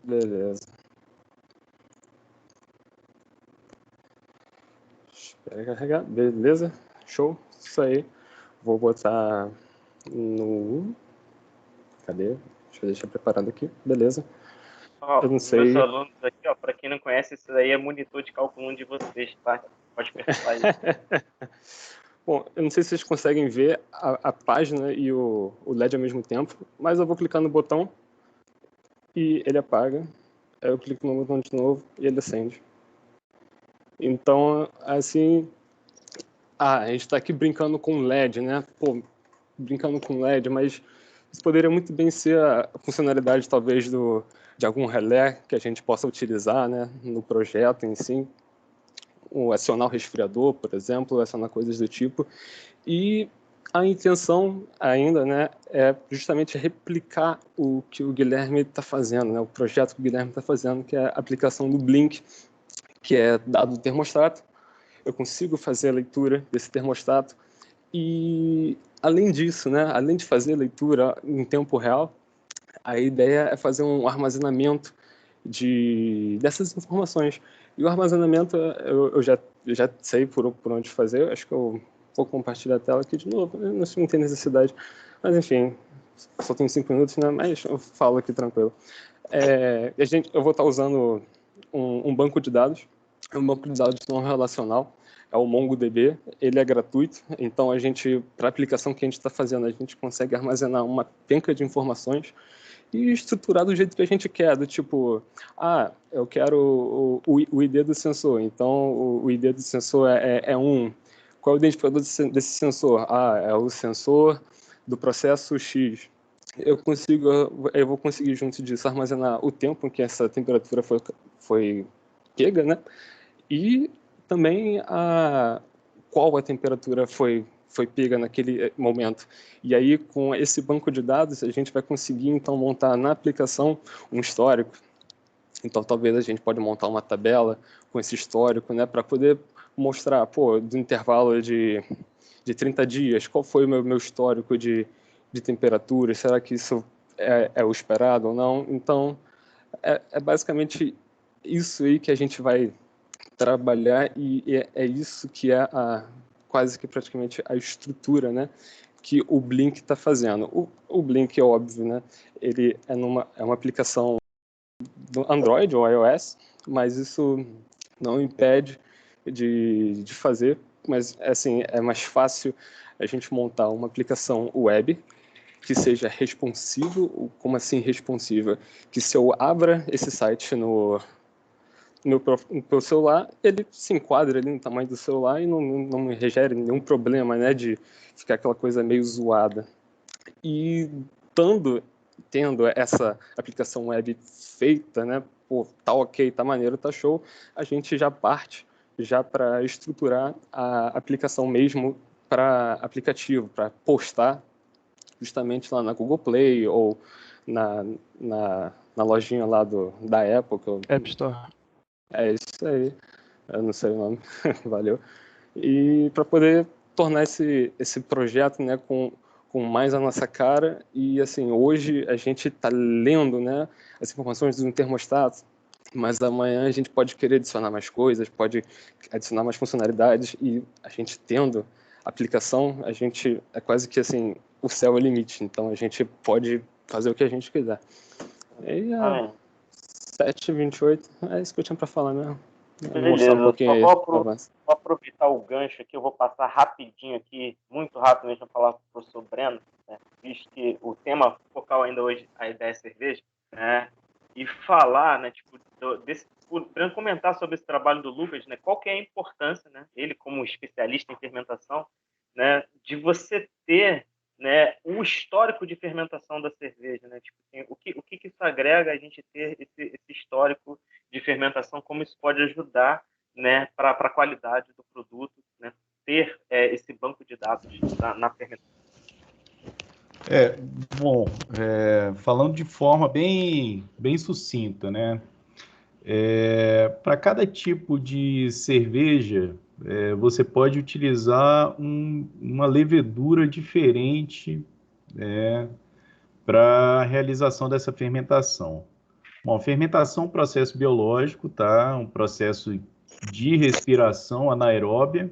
beleza. Espera aí carregar. Beleza. Show. Isso aí. Vou botar no... Cadê? Deixa eu deixar preparado aqui. Beleza. Eu não sei. Meus alunos aqui, ó, para quem não conhece, isso daí é monitor de cálculo 1 de vocês, tá? Pode perguntar isso. Bom, eu não sei se vocês conseguem ver a página e o LED ao mesmo tempo, mas eu vou clicar no botão e ele apaga. Aí eu clico no botão de novo e ele acende. Então, assim... a gente está aqui brincando com LED, né? Pô, brincando com LED, mas isso poderia muito bem ser a funcionalidade, talvez, de algum relé que a gente possa utilizar, né, no projeto em si. O acionar o resfriador, por exemplo, acionar coisas do tipo. E a intenção ainda, né, é justamente replicar o que o Guilherme está fazendo, né, o projeto que o Guilherme está fazendo, que é a aplicação do Blink, que é dado do termostato. Eu consigo fazer a leitura desse termostato e, além disso, né, além de fazer a leitura em tempo real, a ideia é fazer um armazenamento dessas informações. E o armazenamento eu já sei por onde fazer, acho que eu vou compartilhar a tela aqui de novo, não tem necessidade, mas enfim, só tenho 5 minutos, né, mas eu falo aqui tranquilo. Eu vou estar usando um banco de dados, é um banco de dados não relacional, é o MongoDB, ele é gratuito, então para a aplicação que a gente está fazendo, a gente consegue armazenar uma penca de informações e estruturar do jeito que a gente quer, do tipo, eu quero o ID do sensor, então o ID do sensor é 1, qual é o identificador desse sensor? É o sensor do processo X. Eu vou conseguir, junto disso, armazenar o tempo em que essa temperatura foi pega, né? E também qual a temperatura foi pega naquele momento. E aí, com esse banco de dados, a gente vai conseguir, então, montar na aplicação um histórico. Então, talvez a gente pode montar uma tabela com esse histórico, né, para poder mostrar, do intervalo de 30 dias, qual foi o meu histórico de temperatura, será que isso é o esperado ou não? Então, é basicamente isso aí que a gente vai trabalhar e é isso que é quase que praticamente a estrutura, né, que o Blink está fazendo. O Blink é óbvio, né, ele é uma aplicação do Android ou iOS, mas isso não impede de fazer, mas assim, é mais fácil a gente montar uma aplicação web que seja responsivo. Como assim responsiva? Que se eu abra esse site no celular, ele se enquadra ali no tamanho do celular e não me gere nenhum problema, né, de ficar aquela coisa meio zoada. E tendo essa aplicação web feita, né, tá ok, tá maneiro, tá show, a gente já parte para estruturar a aplicação mesmo para aplicativo, para postar justamente lá na Google Play ou na lojinha lá da Apple. App Store. É isso aí, eu não sei o nome, valeu. E para poder tornar esse projeto, né, com mais a nossa cara. E assim, hoje a gente está lendo, né, as informações do termostato, mas amanhã a gente pode querer adicionar mais coisas, pode adicionar mais funcionalidades, e a gente tendo aplicação, a gente é quase que assim, o céu é o limite, então a gente pode fazer o que a gente quiser. E 7h28, é isso que eu tinha para falar mesmo. Vou mostrar um pouquinho aí. Vou aproveitar o gancho aqui, eu vou passar rapidinho aqui, muito rápido mesmo, para falar com o professor Breno, né, visto que o tema focal ainda hoje, a ideia é cerveja, né, e falar, né, tipo, o Breno comentar sobre esse trabalho do Lucas, né, qual que é a importância, né, ele como especialista em fermentação, né, de você ter, né, um histórico de fermentação da cerveja, né, tipo, assim, o que isso agrega a gente ter esse histórico de fermentação, como isso pode ajudar, né, para a qualidade do produto, né, ter esse banco de dados na fermentação. Bom, falando de forma bem sucinta, né? Para cada tipo de cerveja, você pode utilizar uma levedura diferente, para a realização dessa fermentação. Bom, fermentação é um processo biológico, tá? Um processo de respiração anaeróbia,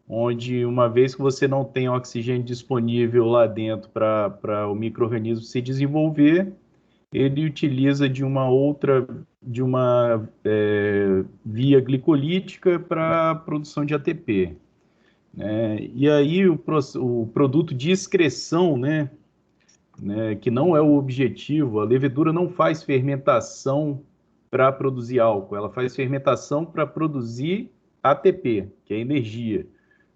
onde uma vez que você não tem oxigênio disponível lá dentro para o micro-organismo se desenvolver, ele utiliza de uma via glicolítica para a produção de ATP. Né? E aí o produto de excreção, né, que não é o objetivo, a levedura não faz fermentação para produzir álcool, ela faz fermentação para produzir ATP, que é energia.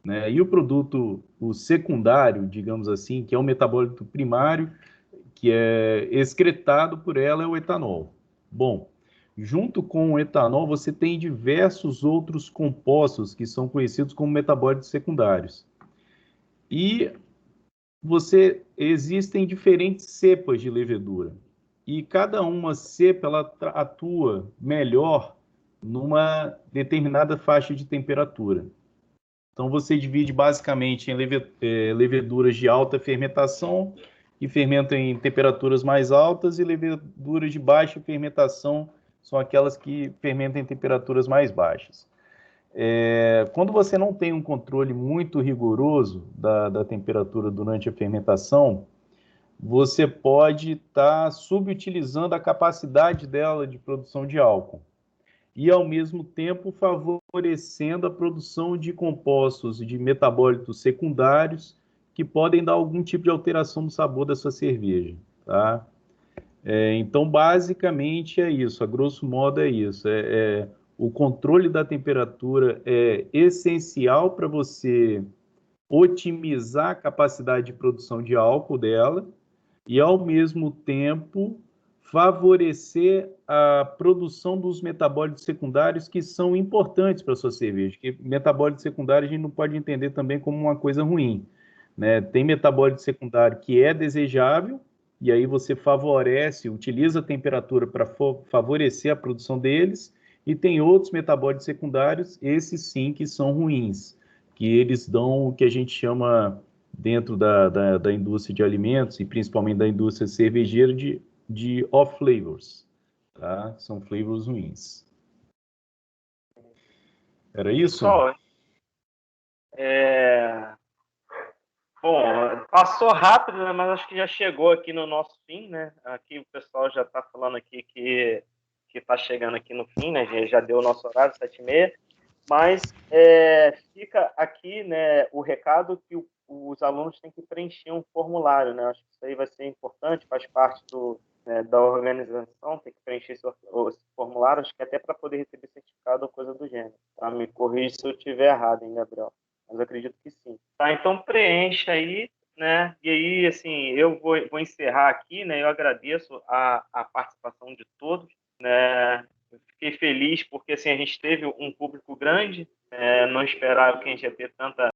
Né? E o produto, o secundário, digamos assim, que é o metabólito primário, que é excretado por ela, é o etanol. Bom, junto com o etanol, você tem diversos outros compostos que são conhecidos como metabólitos secundários. E existem diferentes cepas de levedura. E cada uma cepa ela atua melhor numa determinada faixa de temperatura. Então, você divide basicamente em leveduras de alta fermentação, que fermentam em temperaturas mais altas, e leveduras de baixa fermentação, são aquelas que fermentam em temperaturas mais baixas. Quando você não tem um controle muito rigoroso da temperatura durante a fermentação, você pode estar subutilizando a capacidade dela de produção de álcool e, ao mesmo tempo, favorecendo a produção de compostos de metabólitos secundários que podem dar algum tipo de alteração no sabor da sua cerveja, tá? Então, basicamente, é isso. A grosso modo, é isso. O controle da temperatura é essencial para você otimizar a capacidade de produção de álcool dela e, ao mesmo tempo, favorecer a produção dos metabólitos secundários que são importantes para a sua cerveja. Porque metabólito secundário a gente não pode entender também como uma coisa ruim, né? Tem metabólito secundário que é desejável, e aí você utiliza a temperatura para favorecer a produção deles, e tem outros metabólitos secundários, esses sim, que são ruins, que eles dão o que a gente chama, dentro da indústria de alimentos, e principalmente da indústria cervejeira, de off-flavors, tá? São flavors ruins. Era isso? Pessoal, bom, passou rápido, né, mas acho que já chegou aqui no nosso fim, né? Aqui o pessoal já está falando aqui que está chegando aqui no fim, né? Já deu o nosso horário, 7h30. Mas fica aqui, né, o recado que os alunos têm que preencher um formulário, né? Acho que isso aí vai ser importante, faz parte da organização, tem que preencher esse formulário, acho que até para poder receber certificado ou coisa do gênero. Tá? Me corrija se eu estiver errado, hein, Gabriel? Mas eu acredito que sim. Tá, então preencha aí, né? E aí, assim, eu vou encerrar aqui, né? Eu agradeço a participação de todos, né? Eu fiquei feliz porque, assim, a gente teve um público grande, não esperava que a gente ia ter tanta